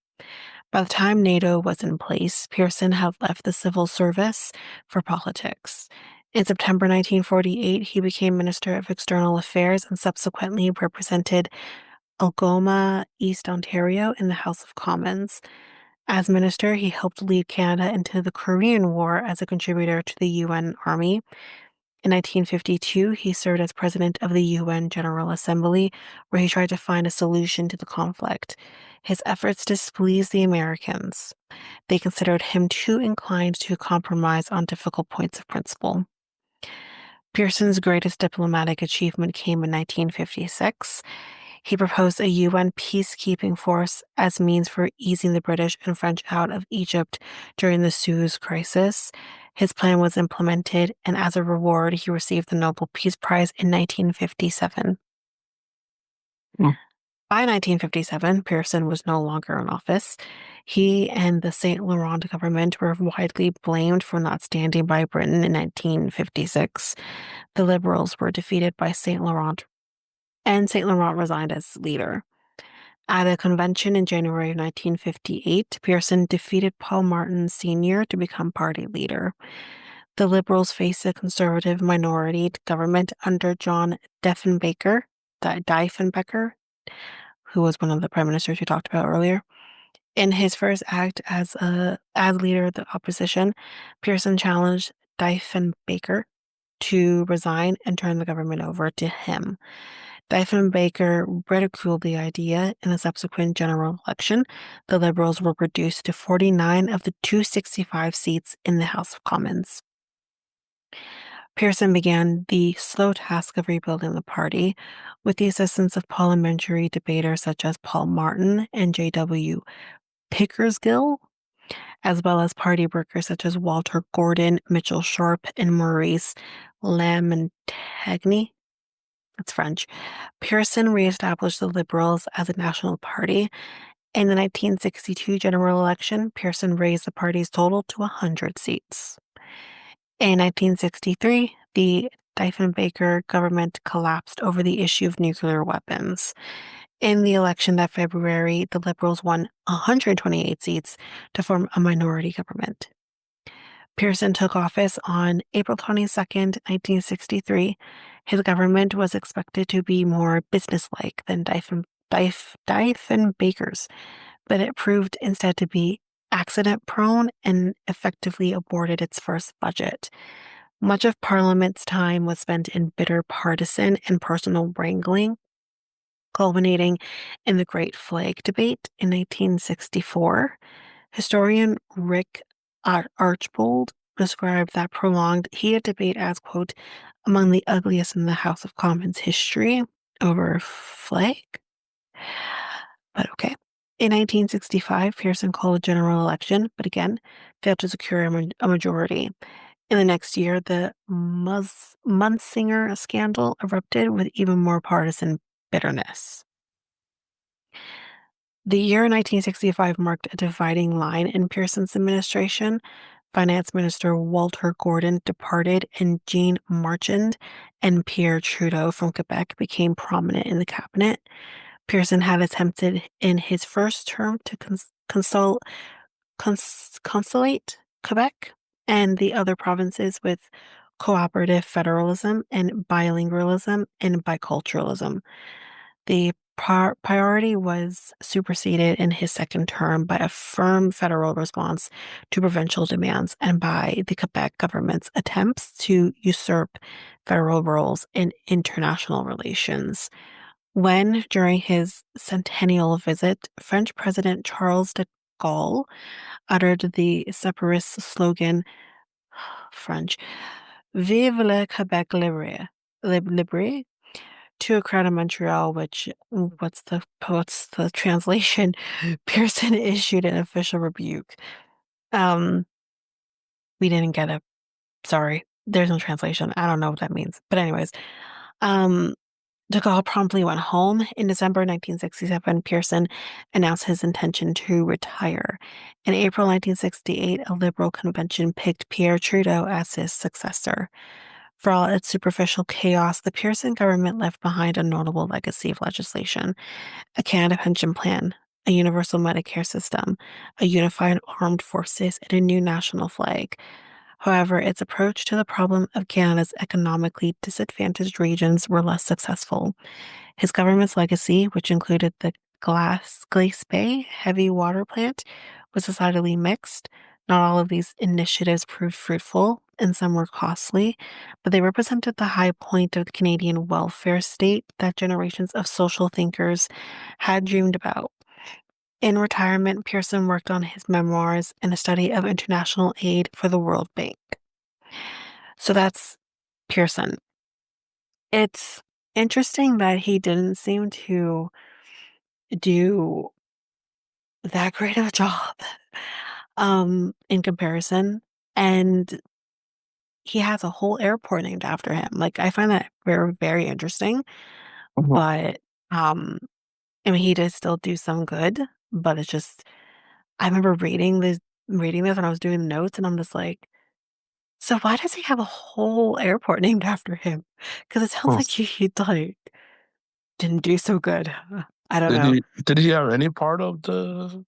By the time NATO was in place, Pearson had left the civil service for politics. In September 1948, he became Minister of External Affairs and subsequently represented Algoma, East Ontario in the House of Commons. As minister, he helped lead Canada into the Korean War as a contributor to the UN Army. In 1952, he served as president of the UN General Assembly, where he tried to find a solution to the conflict. His efforts displeased the Americans. They considered him too inclined to compromise on difficult points of principle. Pearson's greatest diplomatic achievement came in 1956. He proposed a UN peacekeeping force as means for easing the British and French out of Egypt during the Suez Crisis. His plan was implemented, and as a reward, he received the Nobel Peace Prize in 1957. Hmm. By 1957, Pearson was no longer in office. He and the Saint Laurent government were widely blamed for not standing by Britain in 1956. The Liberals were defeated by Saint Laurent, and Saint Laurent resigned as leader. At a convention in January of 1958, Pearson defeated Paul Martin Sr. to become party leader. The Liberals faced a conservative minority government under John Diefenbaker, who was one of the prime ministers we talked about earlier. In his first act as leader of the opposition, Pearson challenged Diefenbaker to resign and turn the government over to him. Diefenbaker ridiculed the idea. In the subsequent general election, the Liberals were reduced to 49 of the 265 seats in the House of Commons. Pearson began the slow task of rebuilding the party with the assistance of parliamentary debaters such as Paul Martin and J.W. Pickersgill, as well as party workers such as Walter Gordon, Mitchell Sharp, and Maurice Lamontagne. That's French. Pearson reestablished the Liberals as a national party. In the 1962 general election, Pearson raised the party's total to 100 seats. In 1963, the Diefenbaker government collapsed over the issue of nuclear weapons. In the election that February, the Liberals won 128 seats to form a minority government. Pearson took office on April 22nd, 1963. His government was expected to be more businesslike than Diefenbaker's, but it proved instead to be accident-prone and effectively aborted its first budget. Much of Parliament's time was spent in bitter partisan and personal wrangling, culminating in the Great Flag Debate in 1964. Historian Rick Archbold described that prolonged, heated debate as, quote, among the ugliest in the House of Commons history over flag. But okay. In 1965, Pearson called a general election, but again, failed to secure a majority. In the next year, the Munsinger scandal erupted with even more partisan bitterness. The year 1965 marked a dividing line in Pearson's administration. Finance Minister Walter Gordon departed, and Jean Marchand and Pierre Trudeau from Quebec became prominent in the cabinet. Pearson had attempted in his first term to consolidate Quebec and the other provinces with cooperative federalism and bilingualism and biculturalism. The priority was superseded in his second term by a firm federal response to provincial demands and by the Quebec government's attempts to usurp federal roles in international relations. When, during his centennial visit, French President Charles de Gaulle uttered the separatist slogan, French, Vive le Québec libre, to a crowd in Montreal, which what's the translation? Pearson issued an official rebuke. Um, we didn't get it. Sorry, there's no translation. I don't know what that means. But anyways, um, de Gaulle promptly went home. In December 1967, Pearson announced his intention to retire. In April 1968, a Liberal convention picked Pierre Trudeau as his successor. For all its superficial chaos, the Pearson government left behind a notable legacy of legislation: a Canada pension plan, a universal Medicare system, a unified armed forces, and a new national flag. However, its approach to the problem of Canada's economically disadvantaged regions were less successful. His government's legacy, which included the Glace Bay heavy water plant, was decidedly mixed. Not all of these initiatives proved fruitful, and some were costly, but they represented the high point of the Canadian welfare state that generations of social thinkers had dreamed about. In retirement, Pearson worked on his memoirs and a study of international aid for the World Bank. So that's Pearson. It's interesting that he didn't seem to do that great of a job in comparison. And he has a whole airport named after him. Like, I find that very, very interesting. Mhm. But um, I mean, he does still do some good, but it's just I remember reading this when I was doing the notes, and I'm just like, so why does he have a whole airport named after him? Because it sounds Huh. like he like didn't do so good. I don't Did know. he have any part of the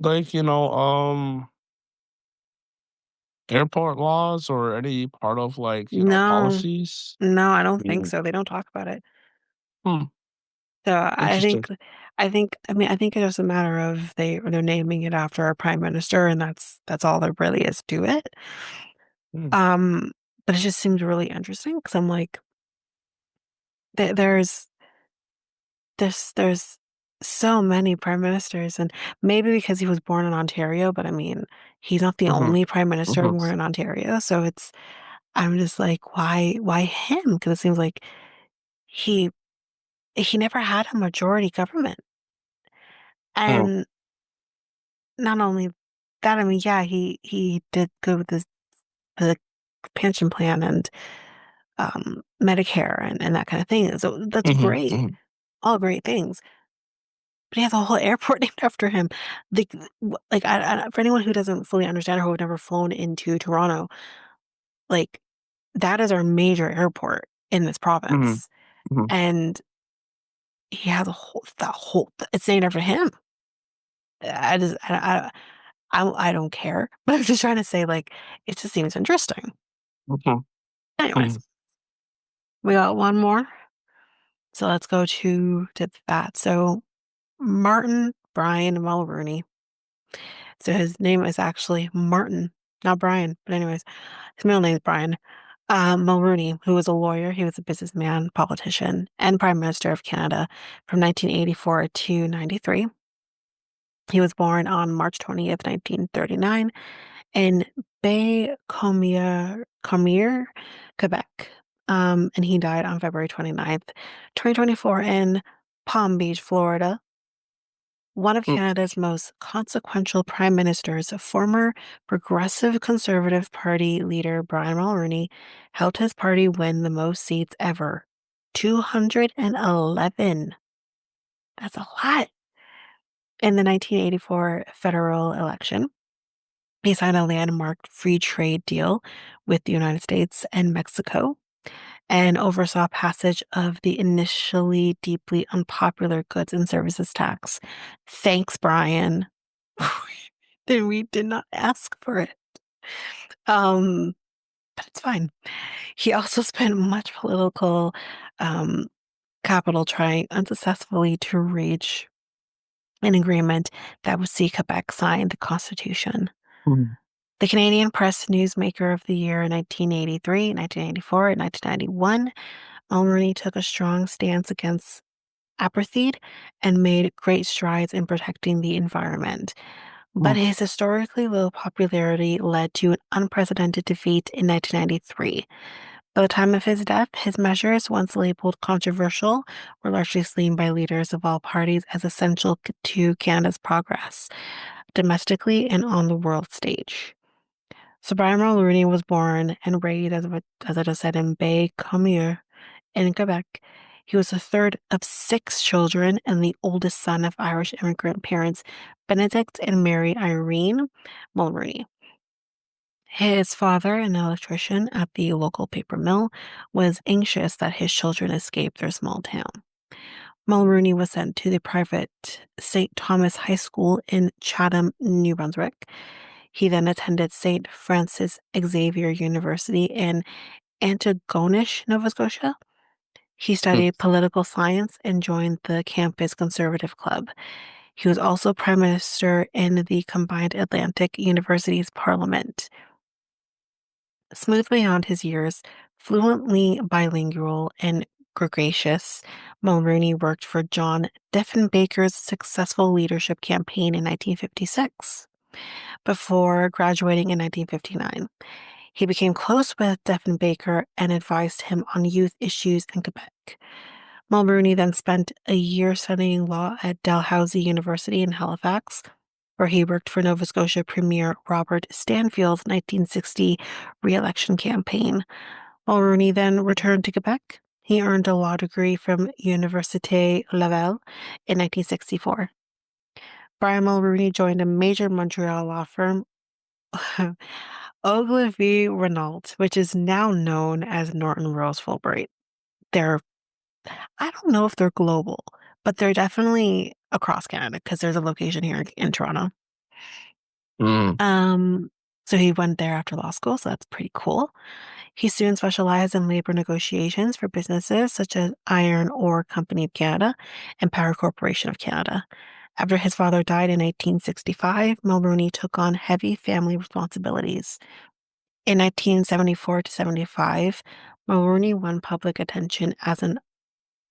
like airport laws or any part of like No, policies? no, I don't think Mm. so. They don't talk about it. Hmm. So Interesting. I think it's just a matter of they're naming it after our prime minister, and that's all there really is to it. Hmm. Um, but it just seems really interesting because I'm like, th there's so many prime ministers, and maybe because he was born in Ontario, but I mean, he's not the Hmm. only prime minister Hmm. born in Ontario, so I'm just like, why him? Because it seems like he he never had a majority government. Mm, And not only that, I mean, yeah, he did good with the pension plan and Medicare and that kind of thing. So that's mhm, great, mhm, all great things. But he has a whole airport named after him. Like, for anyone who doesn't fully understand or who have never flown into Toronto, like that is our major airport in this mhm, province, mhm, and he has a whole it's named after him. I just I don't care, but I'm just trying to say like it just seems interesting. mhm, Anyways, mhm, we got one more, so let's go to that. So Martin Brian Mulrooney. So his name is actually Martin, not Brian. But anyways, his middle name is Brian. Mulrooney, who was a lawyer, he was a businessman, politician, and Prime Minister of Canada from 1984 to 93. He was born on March 20th, 1939, in Bay-Comier, Quebec. And he died on February 29th, 2024, in Palm Beach, Florida. One of mm, Canada's most consequential prime ministers, former Progressive Conservative Party leader Brian Mulroney, helped his party win the most seats ever, 211. That's a lot. In the 1984 federal election, he signed a landmark free trade deal with the United States and Mexico and oversaw passage of the initially deeply unpopular goods and services tax. Thanks, Brian. Then we did not ask for it. Um, but it's fine. He also spent much political um, capital trying unsuccessfully to reach an agreement that would see Quebec sign the Constitution. mhm, The Canadian Press Newsmaker of the Year in 1983, 1984, and 1991, Mulroney took a strong stance against apartheid and made great strides in protecting the environment. But mhm, his historically low popularity led to an unprecedented defeat in 1993. By the time of his death, his measures, once labeled controversial, were largely seen by leaders of all parties as essential to Canada's progress, domestically and on the world stage. So Brian Mulroney was born and raised, as I just said, in Bay-Comier in Quebec. He was the third of six children and the oldest son of Irish immigrant parents Benedict and Mary Irene Mulroney. His father, an electrician at the local paper mill, was anxious that his children escape their small town. Mulrooney was sent to the private St. Thomas High School in Chatham, New Brunswick. He then attended St. Francis Xavier University in Antigonish, Nova Scotia. He mm, studied political science and joined the campus Conservative Club. He was also prime minister in the combined Atlantic Universities Parliament. Smooth beyond his years, fluently bilingual and gregarious, Mulroney worked for John Diefenbaker's successful leadership campaign in 1956 before graduating in 1959. He became close with Diefenbaker and advised him on youth issues in Quebec. Mulroney then spent a year studying law at Dalhousie University in Halifax, where he worked for Nova Scotia Premier Robert Stanfield's 1960 re-election campaign. Mulroney then returned to Quebec. He earned a law degree from Université Laval in 1964. Brian Mulroney joined a major Montreal law firm, Ogilvy Renault, which is now known as Norton Rose Fulbright. They're I don't know if they're global, but they're definitely across Canada because there's a location here in Toronto. mm, Um, so he went there after law school, so that's pretty cool. He soon specialized in labor negotiations for businesses such as Iron Ore Company of Canada and Power Corporation of Canada. After his father died in 1865, Mulroney took on heavy family responsibilities. In 1974 to 75, Mulroney won public attention as an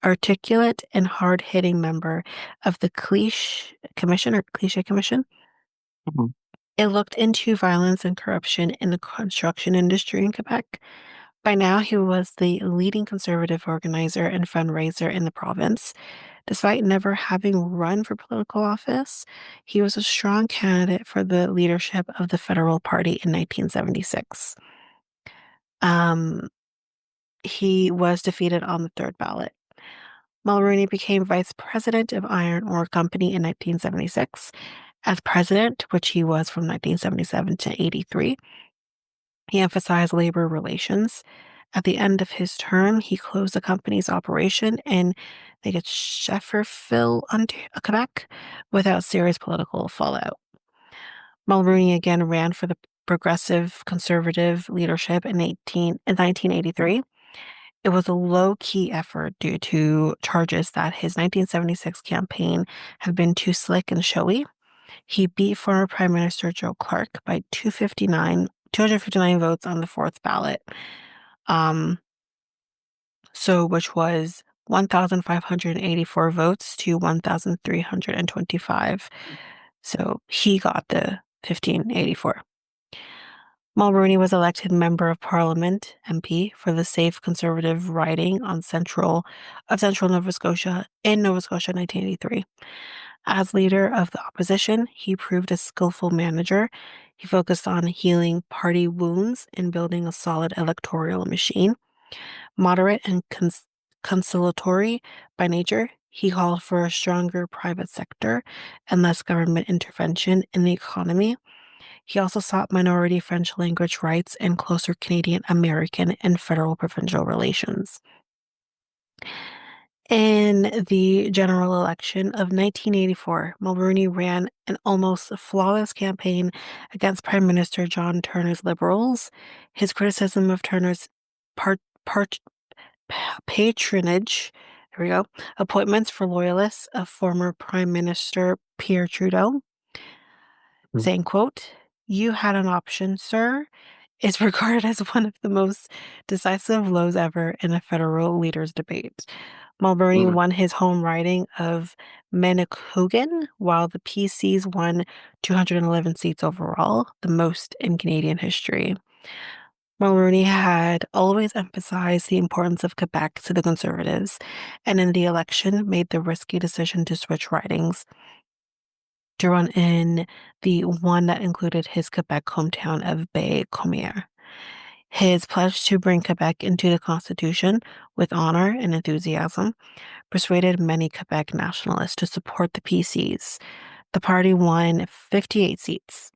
articulate and hard-hitting member of the Cliche Commission. It looked into violence and corruption in the construction industry in Quebec. By now, he was the leading conservative organizer and fundraiser in the province. Despite never having run for political office, he was a strong candidate for the leadership of the Federal Party in 1976. Um, he was defeated on the third ballot. Mulroney became vice president of Iron Ore Company in 1976. As president, which he was from 1977 to 83, he emphasized labor relations. At the end of his term, he closed the company's operation in, I think it's Shefferville, Quebec, without serious political fallout. Mulroney again ran for the progressive conservative leadership in 1983. It was a low-key effort due to charges that his 1976 campaign had been too slick and showy. He beat former Prime Minister Joe Clark by 259 votes on the fourth ballot. Um, which was 1,584 votes to 1,325. So he got the 1584. Mulroney was elected Member of Parliament (MP) for the safe Conservative riding on Central Nova Scotia in Nova Scotia in 1983. As leader of the opposition, he proved a skillful manager. He focused on healing party wounds and building a solid electoral machine. Moderate and conciliatory by nature, he called for a stronger private sector and less government intervention in the economy. He also sought minority French language rights and closer Canadian American and federal provincial relations. In the general election of 1984, Mulroney ran an almost flawless campaign against Prime Minister John Turner's Liberals. His criticism of Turner's part, part, patronage, there we go, appointments for loyalists of former Prime Minister Pierre Trudeau, saying, quote, "You had an option, sir," is regarded as one of the most decisive blows ever in a federal leaders' debate. Mulroney Mhm. won his home riding of Manicouagan, while the PCs won 211 seats overall, the most in Canadian history. Mulroney had always emphasized the importance of Quebec to the Conservatives, and in the election made the risky decision to switch ridings to run in the one that included his Quebec hometown of Bay-Comier. His pledge to bring Quebec into the Constitution with honor and enthusiasm persuaded many Quebec nationalists to support the PCs. The party won 58 seats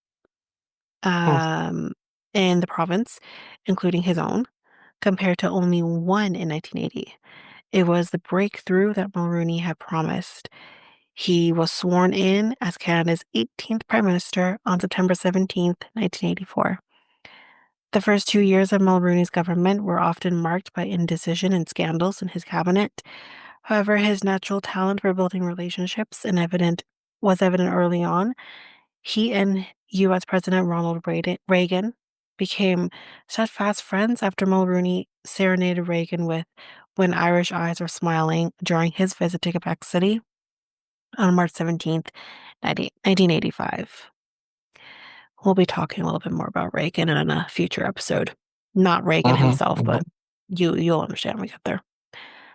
Huh. um, in the province, including his own, compared to only one in 1980. It was the breakthrough that Mulroney had promised. He was sworn in as Canada's 18th Prime Minister on September 17th, 1984. The first 2 years of Mulroney's government were often marked by indecision and scandals in his cabinet. However, his natural talent for building relationships was evident early on. He and U.S. President Ronald Reagan became steadfast friends after Mulroney serenaded Reagan with "When Irish Eyes Are Smiling" during his visit to Quebec City on March 17th, 1985. We'll be talking a little bit more about Reagan in a future episode. Not Reagan Uh-huh. himself, Uh-huh. but you'll understand when we get there.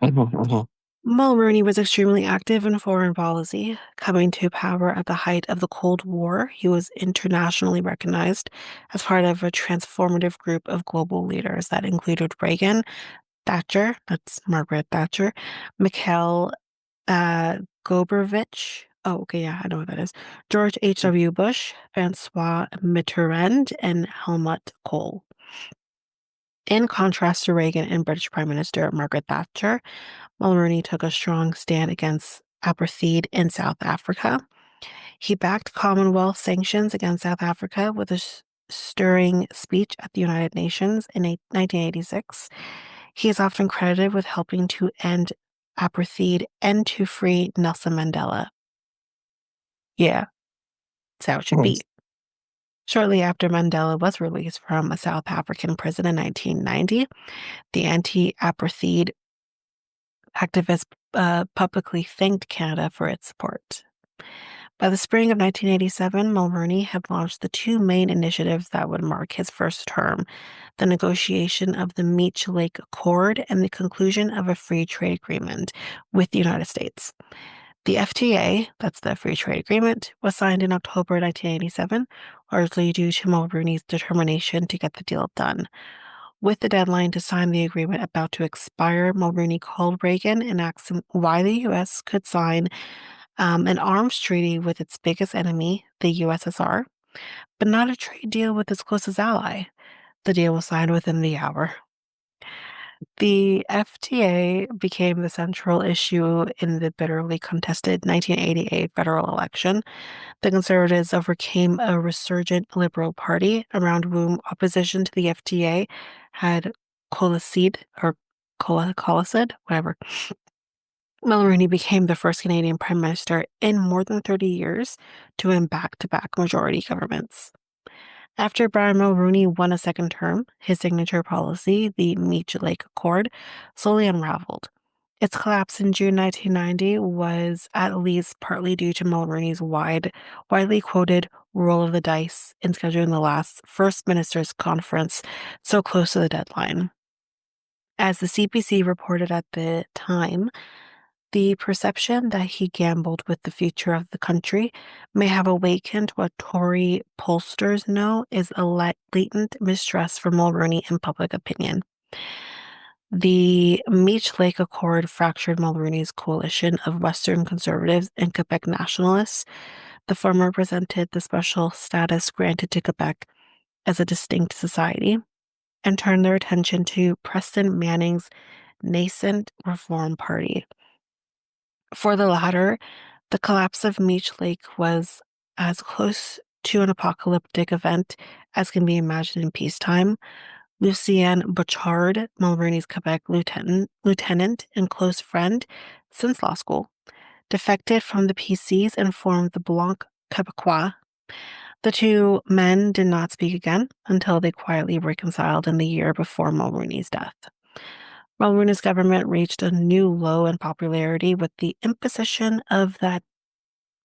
Uh-huh. Uh-huh. Mulroney was extremely active in foreign policy. Coming to power at the height of the Cold War, he was internationally recognized as part of a transformative group of global leaders that included Reagan, Thatcher, that's Margaret Thatcher, Mikhail Gorbachev. Oh, okay, yeah, I know what that is. George H.W. Bush, Francois Mitterrand, and Helmut Kohl. In contrast to Reagan and British Prime Minister Margaret Thatcher, Mulroney took a strong stand against apartheid in South Africa. He backed Commonwealth sanctions against South Africa with a stirring speech at the United Nations in 1986. He is often credited with helping to end apartheid and to free Nelson Mandela. Yeah, that's how it should Uh-huh. be. Shortly after Mandela was released from a South African prison in 1990, the anti-apartheid activists publicly thanked Canada for its support. By the spring of 1987, Mulroney had launched the two main initiatives that would mark his first term: the negotiation of the Meech Lake Accord and the conclusion of a free trade agreement with the United States. The FTA, that's the Free Trade Agreement, was signed in October 1987, largely due to Mulroney's determination to get the deal done. With the deadline to sign the agreement about to expire, Mulroney called Reagan and asked him why the U.S. could sign an arms treaty with its biggest enemy, the USSR, but not a trade deal with its closest ally. The deal was signed within the hour. The FTA became the central issue in the bitterly contested 1988 federal election. The Conservatives overcame a resurgent Liberal Party around whom opposition to the FTA had coalesced, or coalesced, whatever. Mulroney became the first Canadian Prime Minister in more than 30 years to win back-to-back majority governments. After Brian Mulroney won a second term, his signature policy, the Meech Lake Accord, slowly unraveled. Its collapse in June 1990 was at least partly due to Mulroney's widely quoted roll of the dice in scheduling the last First Ministers' Conference so close to the deadline. As the CBC reported at the time, the perception that he gambled with the future of the country may have awakened what Tory pollsters know is a latent mistrust for Mulroney in public opinion. The Meech Lake Accord fractured Mulroney's coalition of Western conservatives and Quebec nationalists. The former presented the special status granted to Quebec as a distinct society and turned their attention to Preston Manning's nascent Reform Party. For the latter, the collapse of Meech Lake was as close to an apocalyptic event as can be imagined in peacetime. Lucien Bouchard, Mulroney's Quebec lieutenant and close friend since law school, defected from the PCs and formed the Blanc Québécois. The two men did not speak again until they quietly reconciled in the year before Mulroney's death. Mulroney's government reached a new low in popularity with the imposition of that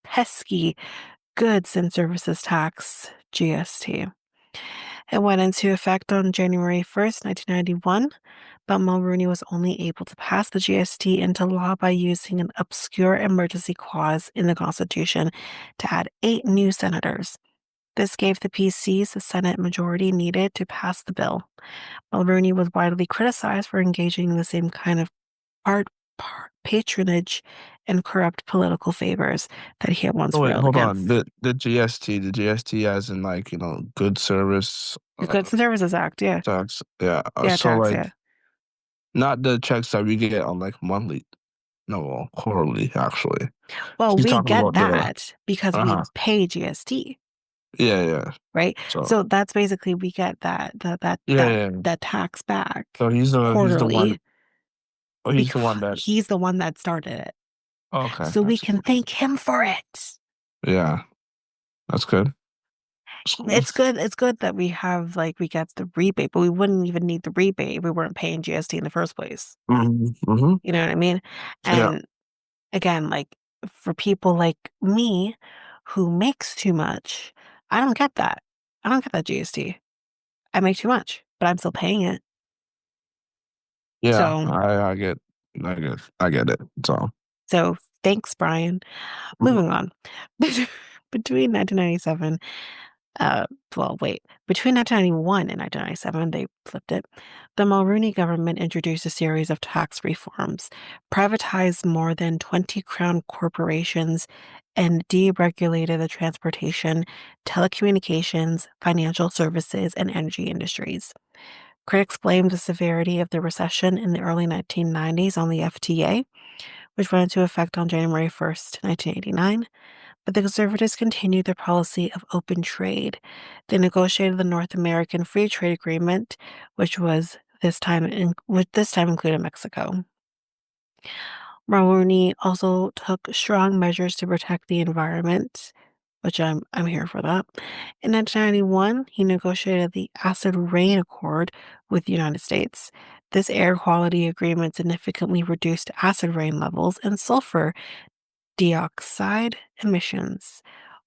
pesky goods and services tax, GST. It went into effect on January 1st, 1991, but Mulroney was only able to pass the GST into law by using an obscure emergency clause in the Constitution to add 8 new senators. This gave the PCs the Senate majority needed to pass the bill. Mulroney was widely criticized for engaging in the same kind of art patronage and corrupt political favors that he had once Oh wait, railed hold on. against. The GST as in like, good service The Goods and Services Act, yeah. tax. Yeah. Yeah, So tax, like yeah. not the checks that we get on like monthly. No, well, quarterly actually. Well, She's we talking get about the that because we uh-huh. pay GST, Yeah, yeah. right? So So that's basically we get yeah, yeah. that tax back So he's the one. quarterly Oh, he's the because one that he's the one that started it. okay, So I we see. can thank him for it. Yeah, that's good. That's cool. It's good that we get the rebate, but we wouldn't even need the rebate if we weren't paying GST in the first place. Hmm. You know what I mean? Yeah, And again, like for people like me who makes too much, I don't get that. I don't get that GST. I make too much, but I'm still paying it. yeah. So, I get it. So so thanks, Brian. mhm. Moving on. Between 1997, uh, between 1991 and 1997, they flipped it. The Mulroney government introduced a series of tax reforms, privatized more than 20 crown corporations, and deregulated the transportation, telecommunications, financial services, and energy industries. Critics blamed the severity of the recession in the early 1990s on the FTA, which went into effect on January 1st, 1989. But the Conservatives continued their policy of open trade. They negotiated the North American Free Trade Agreement, which this time included Mexico. Mulroney also took strong measures to protect the environment, which I'm here for that. In 1991, he negotiated the Acid Rain Accord with the United States. This air quality agreement significantly reduced acid rain levels and sulfur dioxide emissions.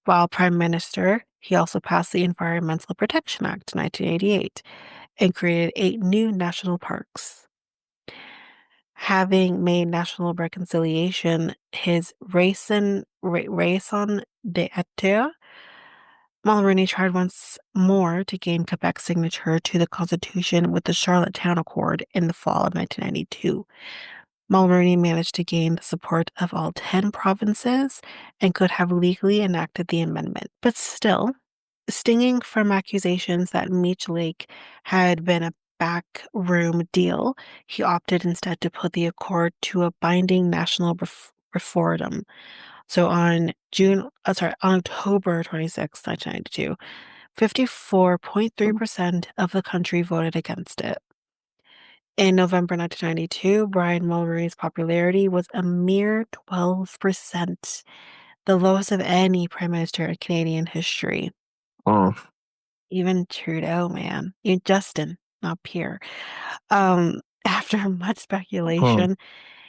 While Prime Minister, he also passed the Environmental Protection Act in 1988 and created 8 new national parks. Having made national reconciliation his raison d'etre, Mulroney tried once more to gain Quebec's signature to the Constitution with the Charlottetown Accord in the fall of 1992. Mulroney managed to gain the support of all 10 provinces and could have legally enacted the amendment. But still, stinging from accusations that Meech Lake had been a backroom deal, he opted instead to put the accord to a binding national referendum. So on October 26, 1992, 54.3% of the country voted against it. In November 1992, Brian Mulroney's popularity was a mere 12%, the lowest of any prime minister in Canadian history. Oh. Even Trudeau, man. Even Justin, not Pierre. After much Oh. speculation,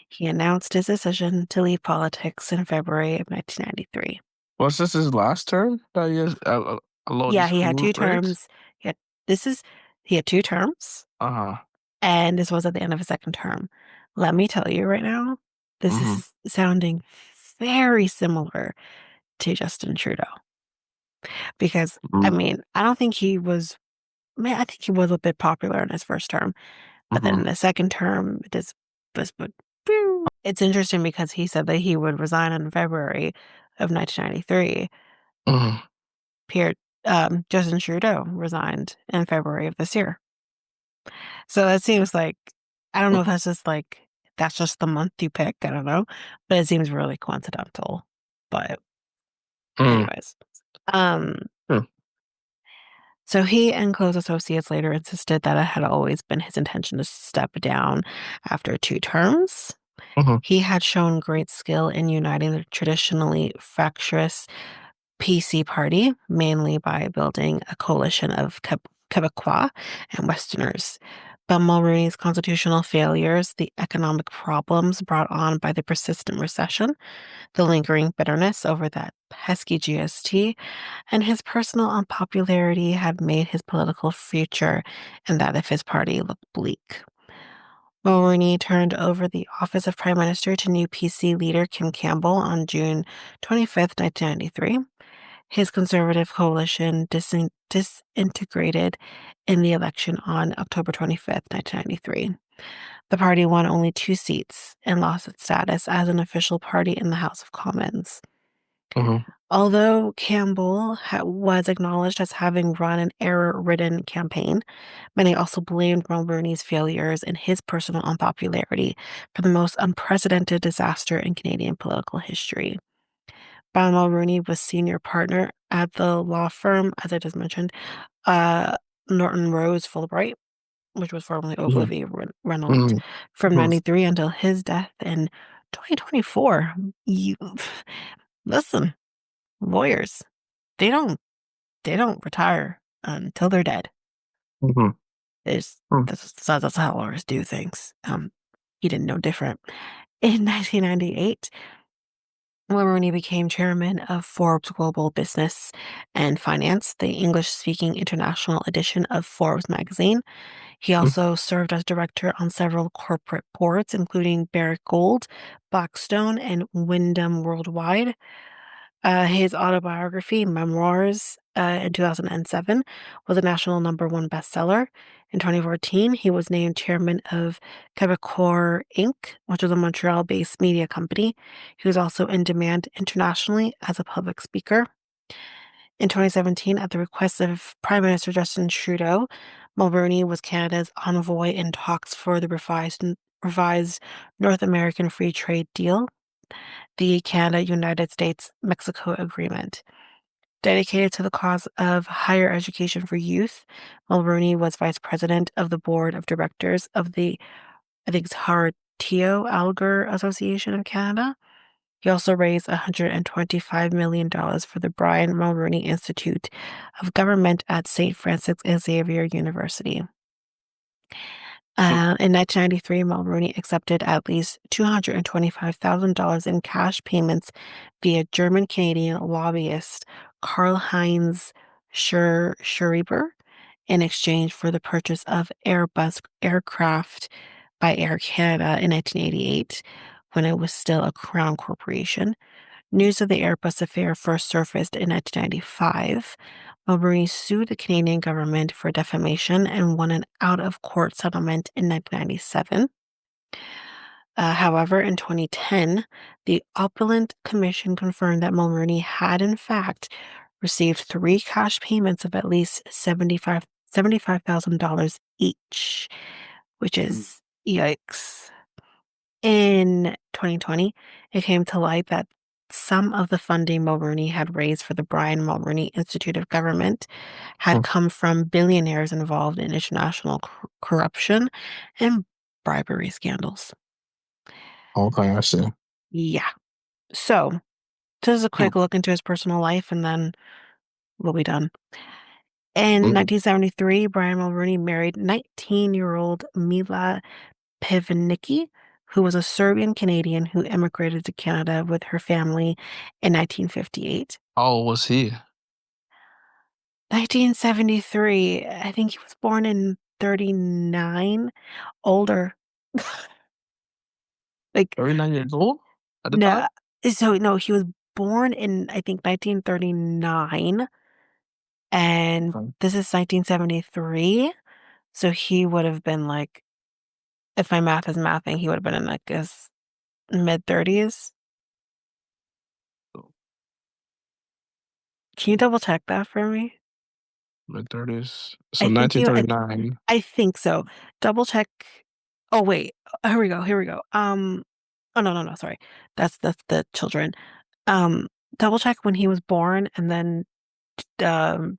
he announced his decision to leave politics in February of 1993. Was this his last term that he has allowed Yeah, this he had two race? terms. He had this is he had 2 terms, Uh-huh. and this was at the end of his second term. Let me tell you right now, this Mm-hmm. is sounding very similar to Justin Trudeau because I Mm-hmm. mean, I think he was a bit popular in his first term, but then in Mm-hmm. the second term, it's interesting because he said that he would resign in February of 1993. Mm-hmm. Pierre, Justin Trudeau resigned in February of this year. So it seems like, I don't know if that's just the month you pick. I don't know, but it seems really coincidental. But anyways, um, so he and close associates later insisted that it had always been his intention to step down after 2 terms. Mm-hmm. He had shown great skill in uniting the traditionally fractious PC party, mainly by building a coalition of Quebecois and Westerners. But Mulroney's constitutional failures, the economic problems brought on by the persistent recession, the lingering bitterness over that pesky GST, and his personal unpopularity had made his political future and that of his party look bleak. Mulroney turned over the office of Prime Minister to new PC leader Kim Campbell on June 25th, 1993. His conservative coalition disintegrated in the election on October 25th, 1993. The party won only 2 seats and lost its status as an official party in the House of Commons. Mm-hmm. Although Campbell was acknowledged as having run an error-ridden campaign, many also blamed Mulroney's failures and his personal unpopularity for the most unprecedented disaster in Canadian political history. Brian Mulroney was senior partner at the law firm, as I just mentioned, uh, Norton Rose Fulbright, which was formerly Ogilvy Reynolds, Mm-hmm. from Mm-hmm. 93 until his death in 2024. Listen, lawyers, they don't they don't retire until they're dead. Mm-hmm. It's that's how lawyers do things. He didn't know different. In 1998, Mulroney became chairman of Forbes Global Business and Finance, the English-speaking international edition of Forbes magazine. He also served as director on several corporate boards, including Barrick Gold, Blackstone, and Wyndham Worldwide. His autobiography, Memoirs, in 2007, was a national #1 bestseller. In 2014, he was named chairman of Quebecor Inc., which is a Montreal-based media company. He was also in demand internationally as a public speaker. In 2017, at the request of Prime Minister Justin Trudeau, Mulroney was Canada's envoy in talks for the revised North American Free Trade Deal, the Canada-United States-Mexico Agreement. Dedicated to the cause of higher education for youth, Mulroney was vice president of the board of directors of the, I think it's Hartio Alger Association of Canada. He also raised $125 million for the Brian Mulroney Institute of Government at St. Francis Xavier University. In 1993, Mulroney accepted at least $225,000 in cash payments via German-Canadian lobbyist Karl-Heinz Schreiber in exchange for the purchase of Airbus aircraft by Air Canada in 1988, when it was still a Crown corporation. News of the Airbus affair first surfaced in 1995. Mulroney sued the Canadian government for defamation and won an out-of-court settlement in 1997. However, in 2010, the Opulent Commission confirmed that Mulroney had, in fact, received three cash payments of at least $75,000 each, which is yikes. In 2020, it came to light that some of the funding Mulroney had raised for the Brian Mulroney Institute of Government had come from billionaires involved in international corruption and bribery scandals. Okay, I see. Yeah. So, this is a Hmm. quick look into his personal life, and then we'll be done. In Mhm. 1973, Brian Mulroney married 19-year-old Mila Pivnicki, who was a Serbian Canadian who immigrated to Canada with her family in 1958. How old was he? 1973, I think he was born in 39, older. Like, 39 years old at the no, time? so no, he was born in, I think, 1939, and Okay. this is 1973. So he would have been like, if my math is mathing, he would have been in like his mid 30s. So, Can you double check that for me? mid-30s. So I think you, I, 1939. I think so. Double check. Oh wait, here we go. Here we go. Oh no, no, no. Sorry, that's the children. Um, double check when he was born, and um,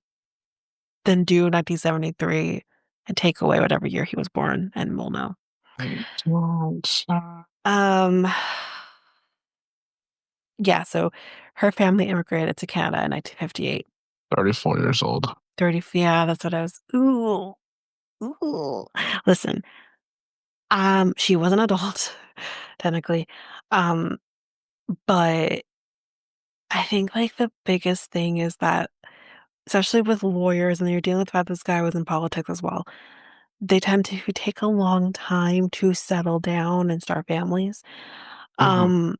then do 1973 and take away whatever year he was born, and we'll know. I don't Um, yeah. So her family immigrated to Canada in 1958. 34 years old. 30. Yeah, that's what I was. Ooh, ooh. Listen, she was an adult, technically. Um, but I think like the biggest thing is that, especially with lawyers, and you're dealing with the fact this guy was in politics as well, they tend to take a long time to settle down and start families. Hmm. Um,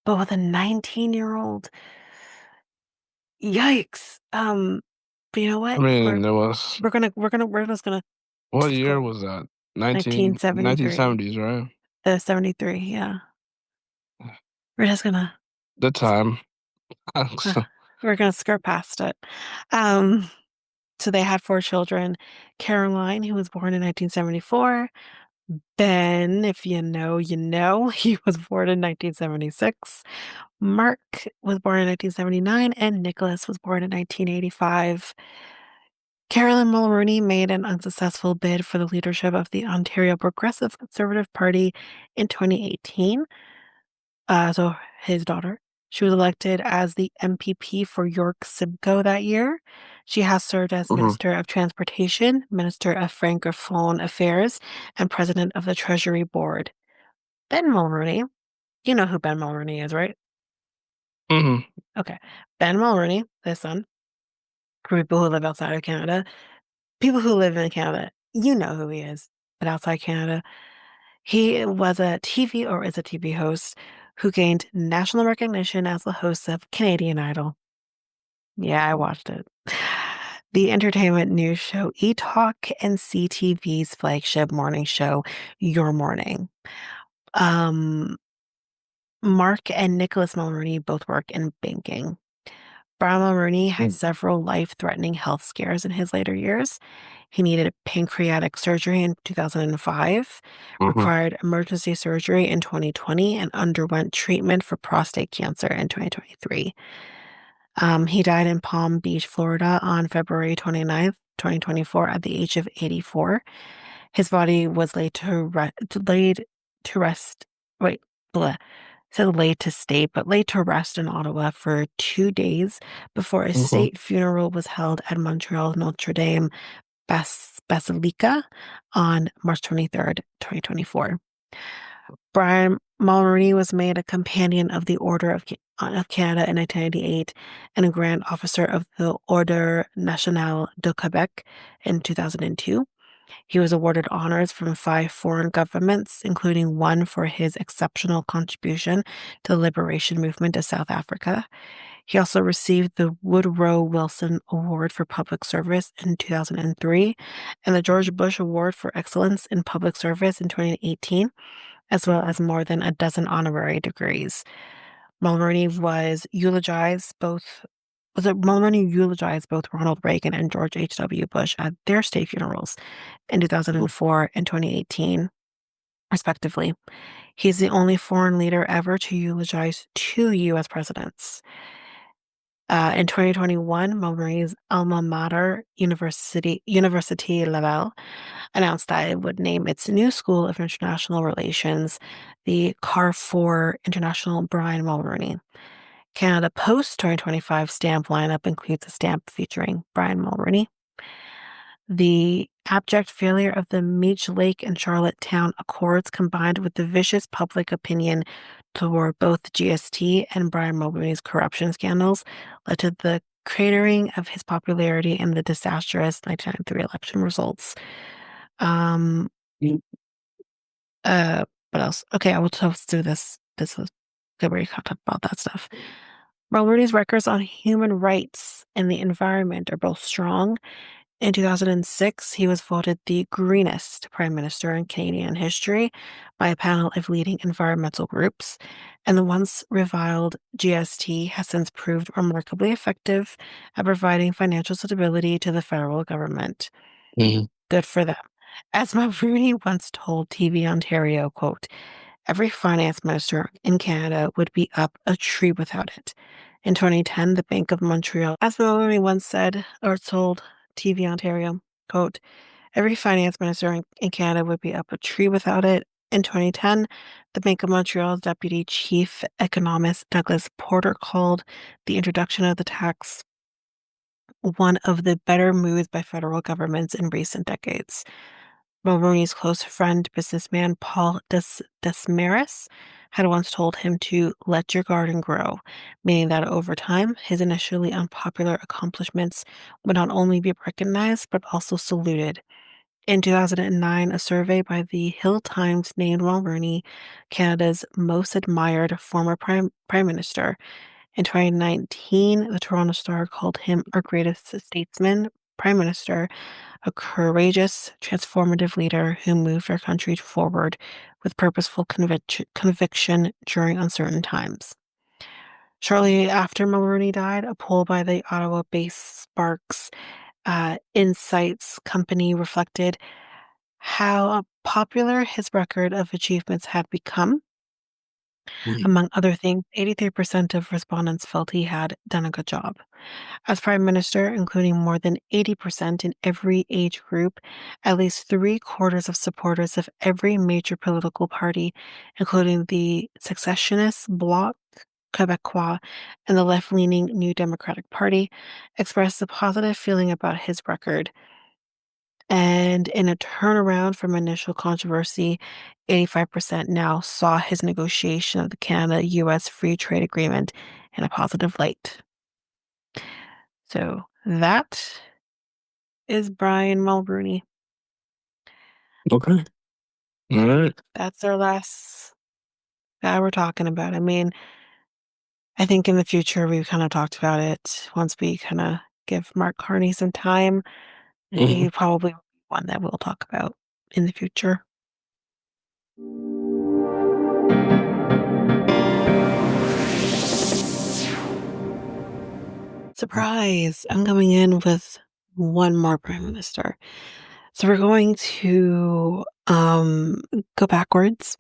but with a 19-year-old, yikes. But you know I what? We're mean, there was, we're just gonna what just year go was that? 19, 1973. 1970s, right? 73, yeah. We're just gonna The time. uh, So, we're gonna skirt past it. Um, so they had four children. Caroline, who was born in 1974. Ben, if you know, you know, he was born in 1976. Mark was born in 1979, and Nicholas was born in 1985. Carolyn Mulroney made an unsuccessful bid for the leadership of the Ontario Progressive Conservative Party in 2018. So his daughter. She was elected as the MPP for York Simcoe that year. She has served as mhm. Minister of Transportation, Minister of Francophone Affairs, and President of the Treasury Board. Ben Mulroney, you know who Ben Mulroney is, right? Mhm. Okay. Ben Mulroney, his son, for people who live outside of Canada. People who live in Canada, you know who he is, but outside Canada, he was a TV or is a TV host who gained national recognition as the host of Canadian Idol. Yeah, I watched it. The entertainment news show E-Talk and CTV's flagship morning show, Your Morning. Um, Mark and Nicholas Mulroney both work in banking. Brian Mulroney had several life-threatening health scares in his later years. He needed pancreatic surgery in 2005, Mhm. required emergency surgery in 2020, and underwent treatment for prostate cancer in 2023. He died in Palm Beach, Florida on February 29th, 2024 at the age of 84. His body was laid to rest. Wait, bleh. Said laid to state, but laid to rest in Ottawa for 2 days before a Mhm. state funeral was held at Montreal's Notre Dame Basilica on March 23rd, 2024. Brian Mulroney was made a Companion of the Order of Canada in 1998 and a Grand Officer of the Ordre National de Quebec in 2002. He was awarded honors from 5 foreign governments, including one for his exceptional contribution to the liberation movement of South Africa. He also received the Woodrow Wilson Award for Public Service in 2003 and the George Bush Award for Excellence in Public Service in 2018, as well as more than a dozen honorary degrees. Mulroney eulogized both Ronald Reagan and George H.W. Bush at their state funerals in 2004 and 2018, respectively. He's the only foreign leader ever to eulogize 2 U.S. presidents. In 2021, Mulroney's alma mater, Université Laval, announced that it would name its new School of International Relations the Carrefour International Brian Mulroney. Canada Post 2025 stamp lineup includes a stamp featuring Brian Mulroney. The abject failure of the Meech Lake and Charlottetown Accords, combined with the vicious public opinion toward both GST and Brian Mulroney's corruption scandals, led to the cratering of his popularity and the disastrous 1993 election results. Mm. What else? Okay, I will just do this. This was good where you can't talk about that stuff. Mulroney's records on human rights and the environment are both strong. In 2006, he was voted the greenest prime minister in Canadian history by a panel of leading environmental groups, and the once reviled GST has since proved remarkably effective at providing financial stability to the federal government. Mhm. Good for them. As Mulroney once told TV Ontario, quote, "Every finance minister in Canada would be up a tree without it." In 2010, the Bank of Montreal, as Mulroney once said or told TV Ontario, quote, "Every finance minister in Canada would be up a tree without it." In 2010, the Bank of Montreal's deputy chief economist Douglas Porter called the introduction of the tax one of the better moves by federal governments in recent decades. Mulroney's close friend, businessman Paul Desmarais, had once told him to let your garden grow, meaning that over time, his initially unpopular accomplishments would not only be recognized but also saluted. In 2009, a survey by the Hill Times named Mulroney Canada's most admired former prime minister. In 2019, the Toronto Star called him our greatest statesman, prime minister, a courageous, transformative leader who moved our country forward with purposeful conviction during uncertain times. Shortly after Mulroney died, a poll by the Ottawa-based Sparks Insights company reflected how popular his record of achievements had become. Mhm. Among other things, 83% of respondents felt he had done a good job. As Prime Minister, including more than 80% in every age group, at least 3/4 of supporters of every major political party, including the secessionist Bloc Québécois and the left-leaning New Democratic Party, expressed a positive feeling about his record. And in a turnaround from initial controversy, 85% now saw his negotiation of the Canada-US Free Trade Agreement in a positive light. So that is Brian Mulroney. Okay. All right. That's our last guy we're talking about. I mean, I think in the future we've kind of talked about it. Once we kind of give Mark Carney some time, Mhm. he probably will be one that we'll talk about in the future. Surprise! I'm coming in with one more prime minister. So we're going to go backwards.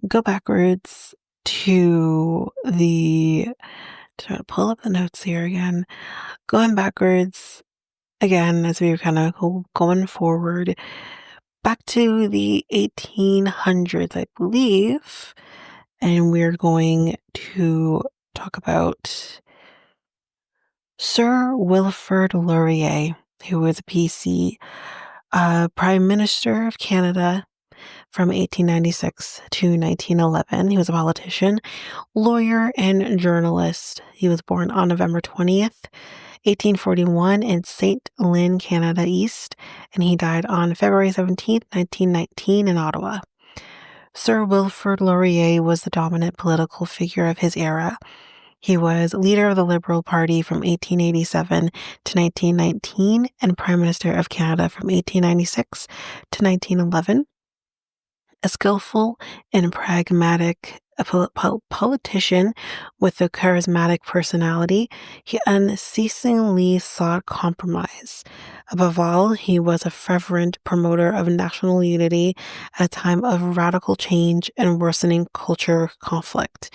Go backwards to the try to pull up the notes here again. Going backwards again as we were kind of going forward back to the 1800s, I believe. And we're going to talk about Sir Wilfrid Laurier. who was a PC Prime Minister of Canada from 1896 to 1911. He was a politician, lawyer, and journalist. He was born on November 20th, 1841 in St. Lin, Canada East, and he died on February 17th, 1919 in Ottawa. Sir Wilfrid Laurier was the dominant political figure of his era. He was leader of the Liberal Party from 1887 to 1919 and Prime Minister of Canada from 1896 to 1911. A skillful and pragmatic politician with a charismatic personality, he unceasingly sought compromise. Above all, he was a fervent promoter of national unity at a time of radical change and worsening culture conflict.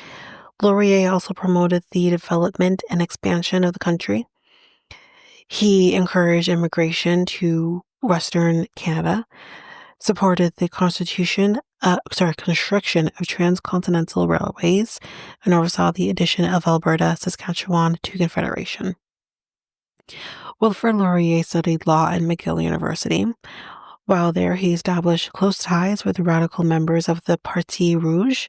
Laurier also promoted the development and expansion of the country. He encouraged immigration to Western Canada, supported the construction of transcontinental railways, and oversaw the addition of Alberta, Saskatchewan to Confederation. Wilfrid Laurier studied law at McGill University. While there, he established close ties with radical members of the Parti Rouge.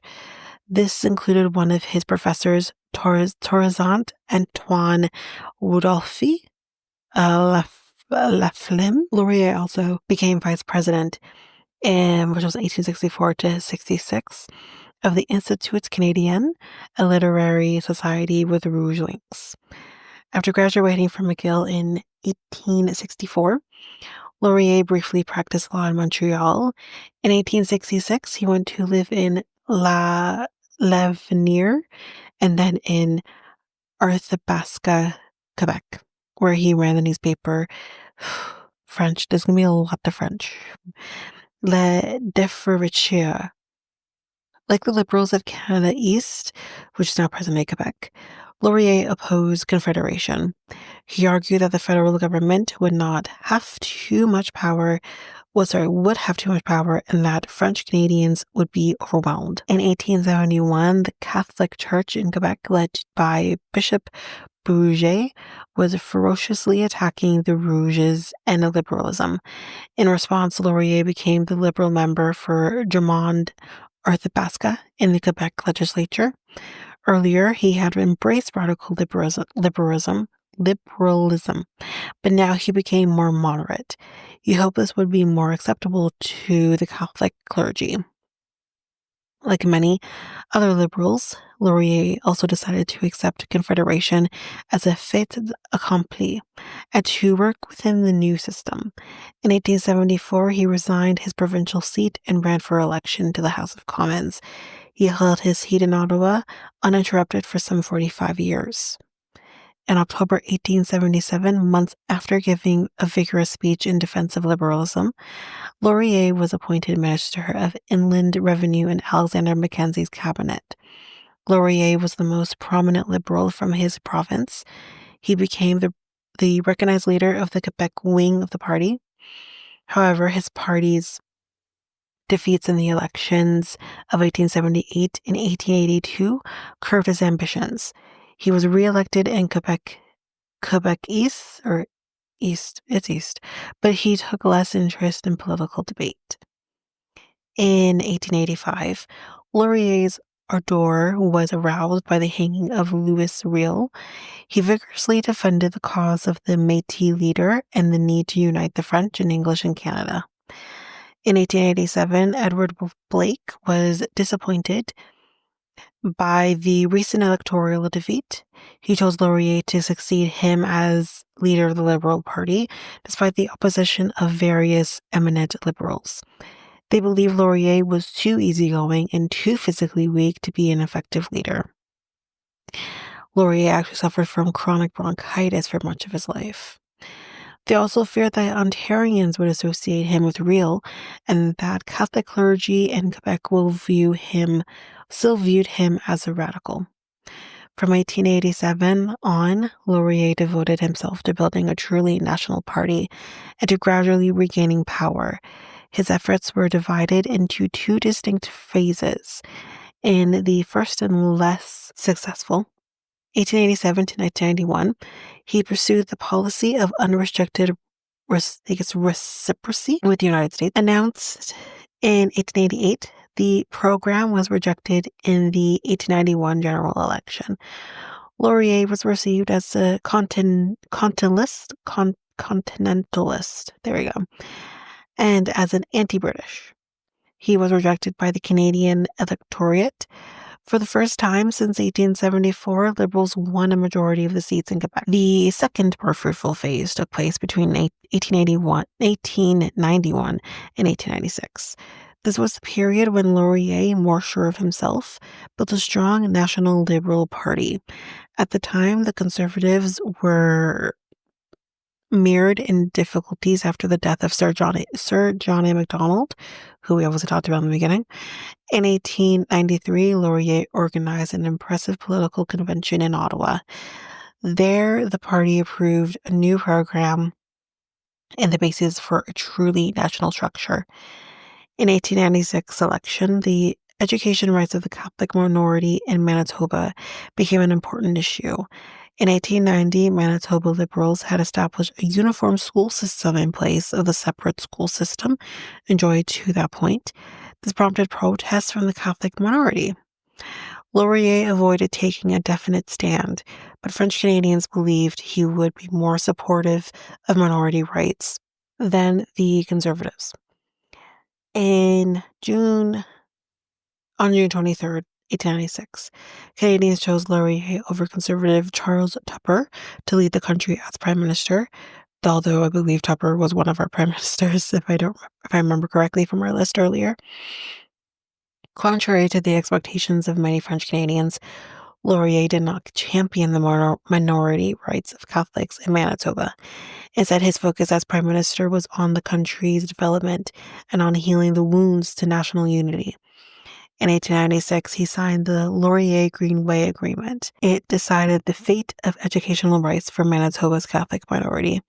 This included one of his professors, Torizant Antoine Rudolphi Laflamme. Laurier also became vice president which was 1864 to 66, of the Institut Canadien, a literary society with Rouge links. After graduating from McGill in 1864, Laurier briefly practiced law in Montreal. In 1866, he went to live in L'Avenir and then in Arthabaska, Quebec, where he ran the newspaper. French, there's going to be a lot of French. Le Deferrichia. Like the Liberals of Canada East, which is now present-day Quebec, Laurier opposed Confederation. He argued that the federal government would have too much power, and that French Canadians would be overwhelmed. In 1871, the Catholic Church in Quebec, led by Bishop Bouget, was ferociously attacking the Rouges and liberalism. In response, Laurier became the Liberal member for Drummond Arthabaska in the Quebec legislature. Earlier, he had embraced radical liberalism, but now he became more moderate. He hoped this would be more acceptable to the Catholic clergy. Like many other liberals, Laurier also decided to accept Confederation as a fait accompli and to work within the new system. In 1874, he resigned his provincial seat and ran for election to the House of Commons. He held his seat in Ottawa uninterrupted for some 45 years. In October 1877, months after giving a vigorous speech in defense of liberalism, Laurier was appointed Minister of Inland Revenue in Alexander Mackenzie's cabinet. Laurier was the most prominent Liberal from his province. He became the recognized leader of the Quebec wing of the party. However, his party's defeats in the elections of 1878 and 1882 curbed his ambitions. He was re-elected in Quebec East, but he took less interest in political debate. In 1885, Laurier's ardor was aroused by the hanging of Louis Riel. He vigorously defended the cause of the Métis leader and the need to unite the French and English in Canada. In 1887, Edward Blake was disappointed by the recent electoral defeat. He chose Laurier to succeed him as leader of the Liberal Party, despite the opposition of various eminent Liberals. They believed Laurier was too easygoing and too physically weak to be an effective leader. Laurier actually suffered from chronic bronchitis for much of his life. They also feared that Ontarians would associate him with Riel, and that Catholic clergy in Quebec still viewed him as a radical. From 1887 on, Laurier devoted himself to building a truly national party and to gradually regaining power. His efforts were divided into two distinct phases. In the first and less successful, 1887 to 1991, he pursued the policy of unrestricted reciprocity with the United States. Announced in 1888, the program was rejected in the 1891 general election. Laurier was received as a continentalist, there we go, and as an anti-British. He was rejected by the Canadian electorate. For the first time since 1874, Liberals won a majority of the seats in Quebec. The second more fruitful phase took place between 1891 and 1896. This was the period when Laurier, more sure of himself, built a strong National Liberal Party. At the time, the Conservatives were mired in difficulties after the death of Sir John A. Macdonald, who we obviously talked about in the beginning. In 1893, Laurier organized an impressive political convention in Ottawa. There, the party approved a new program and the basis for a truly national structure. In 1896 election, the education rights of the Catholic minority in Manitoba became an important issue. In 1890, Manitoba Liberals had established a uniform school system in place of the separate school system enjoyed to that point. This prompted protests from the Catholic minority. Laurier avoided taking a definite stand, but French Canadians believed he would be more supportive of minority rights than the Conservatives. On June 23rd, 1896, Canadians chose Laurier over Conservative Charles Tupper to lead the country as Prime Minister, although I believe Tupper was one of our Prime Ministers, if I remember correctly from our list earlier. Contrary to the expectations of many French Canadians, Laurier did not champion the minority rights of Catholics in Manitoba. Instead, his focus as Prime Minister was on the country's development and on healing the wounds to national unity. In 1896, he signed the Laurier-Greenway Agreement. It decided the fate of educational rights for Manitoba's Catholic minority.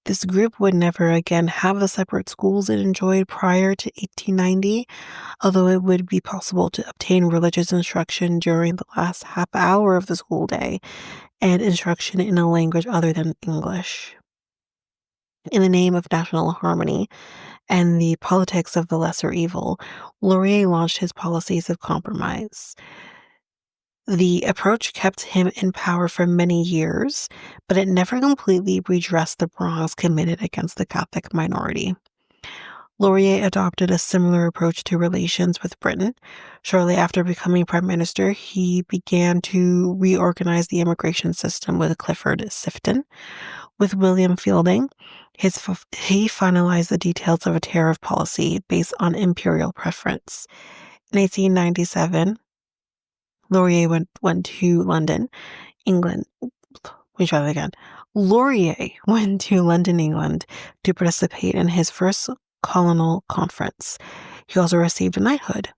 This group would never again have the separate schools it enjoyed prior to 1890, although it would be possible to obtain religious instruction during the last half hour of the school day and instruction in a language other than English. In the name of national harmony and the politics of the lesser evil, Laurier launched his policies of compromise. The approach kept him in power for many years, but it never completely redressed the wrongs committed against the Catholic minority. Laurier adopted a similar approach to relations with Britain. Shortly after becoming Prime Minister, he began to reorganize the immigration system with Clifford Sifton. With William Fielding, he finalized the details of a tariff policy based on imperial preference. In 1897, Laurier went to London, England. Let me try that again. Laurier went to London, England to participate in his first colonial conference. He also received a knighthood.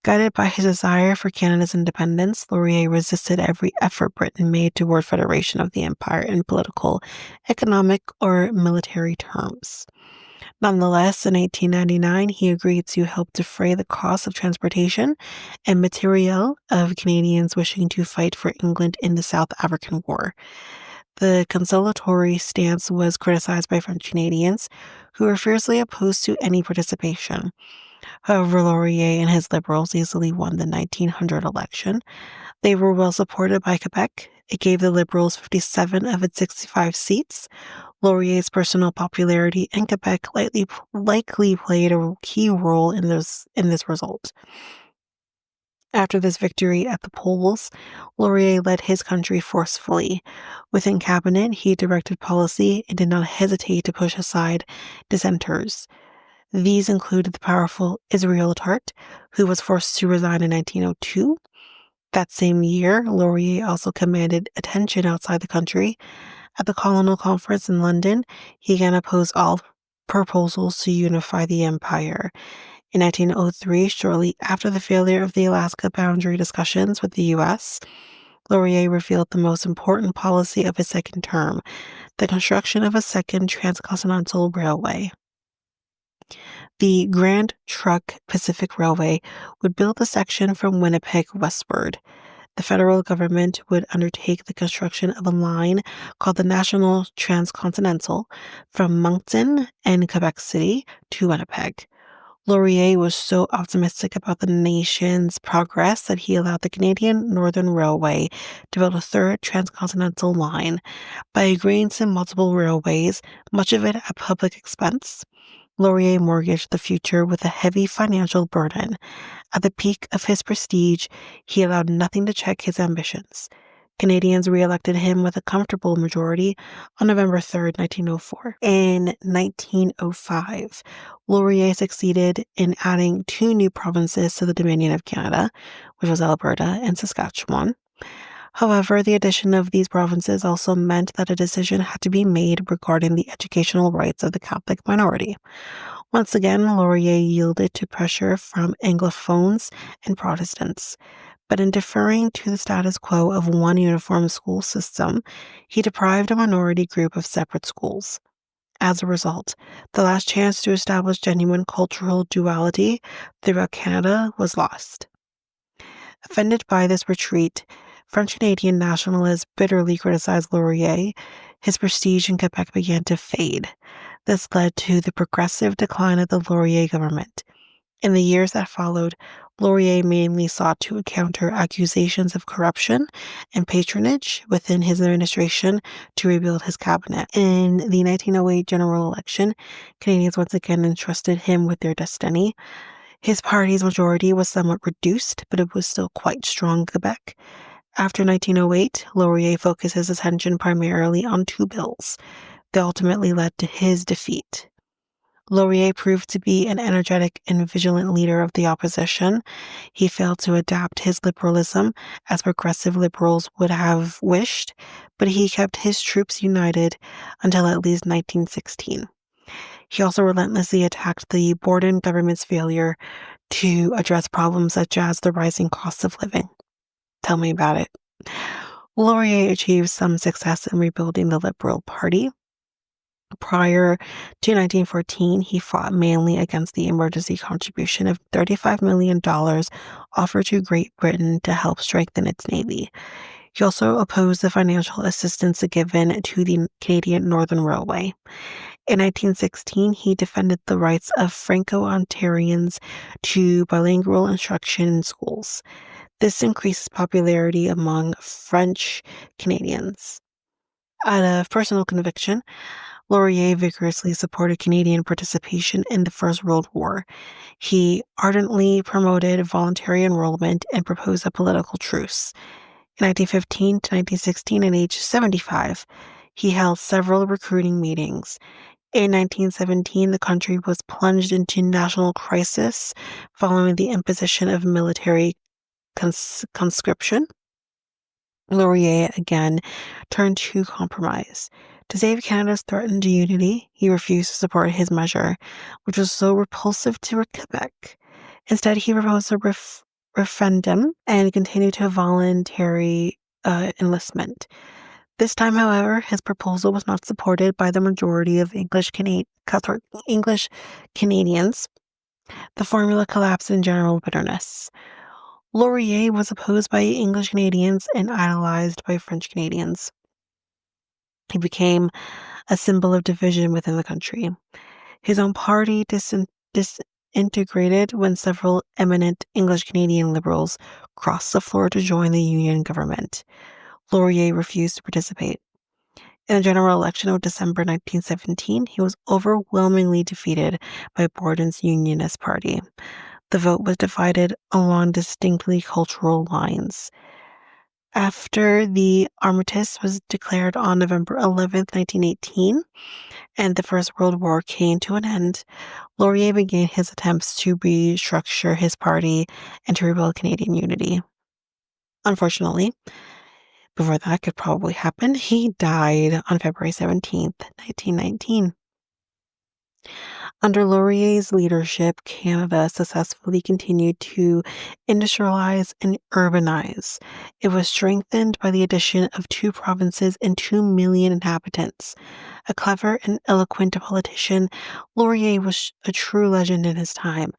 Guided by his desire for Canada's independence, Laurier resisted every effort Britain made toward federation of the empire in political, economic, or military terms. Nonetheless, in 1899, he agreed to help defray the cost of transportation and materiel of Canadians wishing to fight for England in the South African War. The conciliatory stance was criticized by French Canadians, who were fiercely opposed to any participation. However, Laurier and his Liberals easily won the 1900 election. They were well supported by Quebec. It gave the Liberals 57 of its 65 seats. Laurier's personal popularity in Quebec likely played a key role in this result. After this victory at the polls, Laurier led his country forcefully. Within cabinet, he directed policy and did not hesitate to push aside dissenters. These included the powerful Israel Tart, who was forced to resign in 1902. That same year, Laurier also commanded attention outside the country. At the Colonial Conference in London, he again opposed all proposals to unify the empire. In 1903, shortly after the failure of the Alaska boundary discussions with the U.S., Laurier revealed the most important policy of his second term, the construction of a second transcontinental railway. The Grand Trunk Pacific Railway would build a section from Winnipeg westward. The federal government would undertake the construction of a line called the National Transcontinental from Moncton and Quebec City to Winnipeg. Laurier was so optimistic about the nation's progress that he allowed the Canadian Northern Railway to build a third transcontinental line. By agreeing to multiple railways, much of it at public expense, Laurier mortgaged the future with a heavy financial burden. At the peak of his prestige, he allowed nothing to check his ambitions. Canadians re-elected him with a comfortable majority on November 3rd, 1904. In 1905, Laurier succeeded in adding two new provinces to the Dominion of Canada, which was Alberta and Saskatchewan. However, the addition of these provinces also meant that a decision had to be made regarding the educational rights of the Catholic minority. Once again, Laurier yielded to pressure from Anglophones and Protestants. But in deferring to the status quo of one uniform school system, he deprived a minority group of separate schools. As a result, the last chance to establish genuine cultural duality throughout Canada was lost. Offended by this retreat, French-Canadian nationalists bitterly criticized Laurier. His prestige in Quebec began to fade. This led to the progressive decline of the Laurier government. In the years that followed, Laurier mainly sought to counter accusations of corruption and patronage within his administration to rebuild his cabinet. In the 1908 general election, Canadians once again entrusted him with their destiny. His party's majority was somewhat reduced, but it was still quite strong in Quebec. After 1908, Laurier focused his attention primarily on two bills that ultimately led to his defeat. Laurier proved to be an energetic and vigilant leader of the opposition. He failed to adapt his liberalism as progressive liberals would have wished, but he kept his troops united until at least 1916. He also relentlessly attacked the Borden government's failure to address problems such as the rising cost of living. Tell me about it. Laurier achieved some success in rebuilding the Liberal Party. Prior to 1914, he fought mainly against the emergency contribution of $35 million offered to Great Britain to help strengthen its navy. He also opposed the financial assistance given to the Canadian Northern Railway. In 1916, he defended the rights of Franco-Ontarians to bilingual instruction in schools. This increased his popularity among French Canadians. Out of personal conviction, Laurier vigorously supported Canadian participation in the First World War. He ardently promoted voluntary enrollment and proposed a political truce. In 1915 to 1916, at age 75, he held several recruiting meetings. In 1917, the country was plunged into national crisis following the imposition of military conscription. Laurier again turned to compromise. To save Canada's threatened unity, he refused to support his measure, which was so repulsive to Quebec. Instead, he proposed a referendum and continued to voluntary enlistment. This time, however, his proposal was not supported by the majority of English Canadians. The formula collapsed in general bitterness. Laurier was opposed by English Canadians and idolized by French Canadians. He became a symbol of division within the country. His own party disintegrated when several eminent English Canadian liberals crossed the floor to join the Union government. Laurier refused to participate. In the general election of December 1917, he was overwhelmingly defeated by Borden's Unionist Party. The vote was divided along distinctly cultural lines. After the armistice was declared on November 11th, 1918, and the First World War came to an end, Laurier began his attempts to restructure his party and to rebuild Canadian unity. Unfortunately, before that could probably happen, he died on February 17th, 1919. Under Laurier's leadership, Canada successfully continued to industrialize and urbanize. It was strengthened by the addition of two provinces and 2 million inhabitants. A clever and eloquent politician, Laurier was a true legend in his time.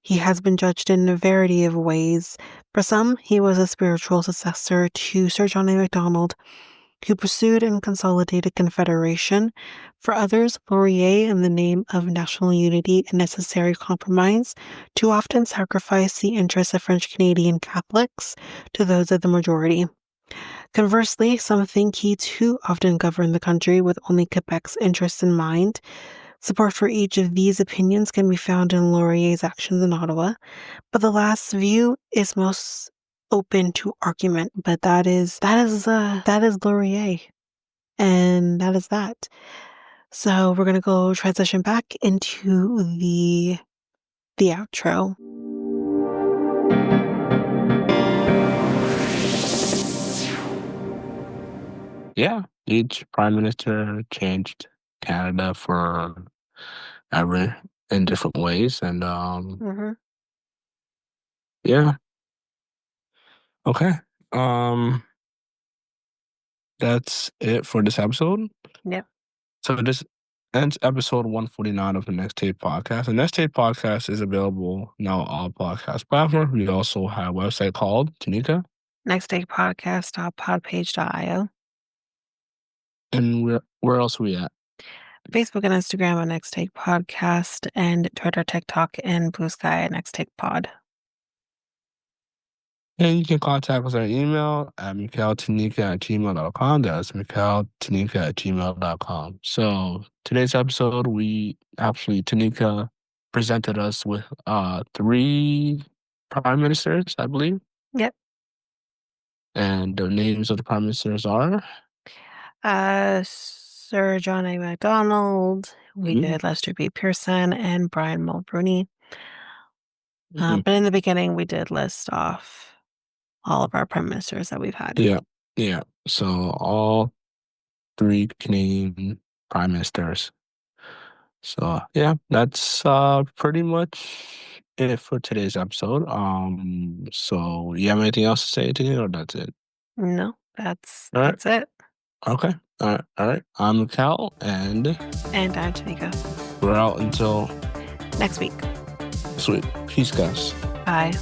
He has been judged in a variety of ways. For some, he was a spiritual successor to Sir John A. Macdonald, who pursued and consolidated Confederation. For others, Laurier, in the name of national unity and necessary compromise, too often sacrificed the interests of French Canadian Catholics to those of the majority. Conversely, some think he too often governed the country with only Quebec's interests in mind. Support for each of these opinions can be found in Laurier's actions in Ottawa, but the last view is most open to argument. But that is Laurier, and that is that. So we're gonna go transition back into the outro. Yeah, each prime minister changed Canada for ever in different ways, and Mm-hmm. yeah, okay. Um, that's it for this episode. Yep. So this ends episode 149 of the Next Tape Podcast. The Next Tape Podcast is available now on all podcast platforms. We also have a website called Tanyka, Nextdaypodcast.podpage.io. and where else are we at? Facebook and Instagram at Next Take Podcast, and Twitter, TikTok, and Blue Sky at Next Take Pod. And you can contact us at email at mikeltanyka@gmail.com. That's mikeltanyka@gmail.com. So today's episode, Tanyka presented us with 3 prime ministers, I believe. Yep. And the names of the prime ministers are Sir John A. Macdonald. We did Lester B. Pearson and Brian Mulroney. Mhm. But in the beginning, we did list off all of our prime ministers that we've had. Yeah, yeah. So all 3 Canadian prime ministers. So yeah, that's pretty much it for today's episode. So you have anything else to say to you, or that's it? No, that's All right. that's it. Okay. All right. I'm Cal, and And I'm Tanyka. we're out until Next week. next week. Peace, guys. Bye.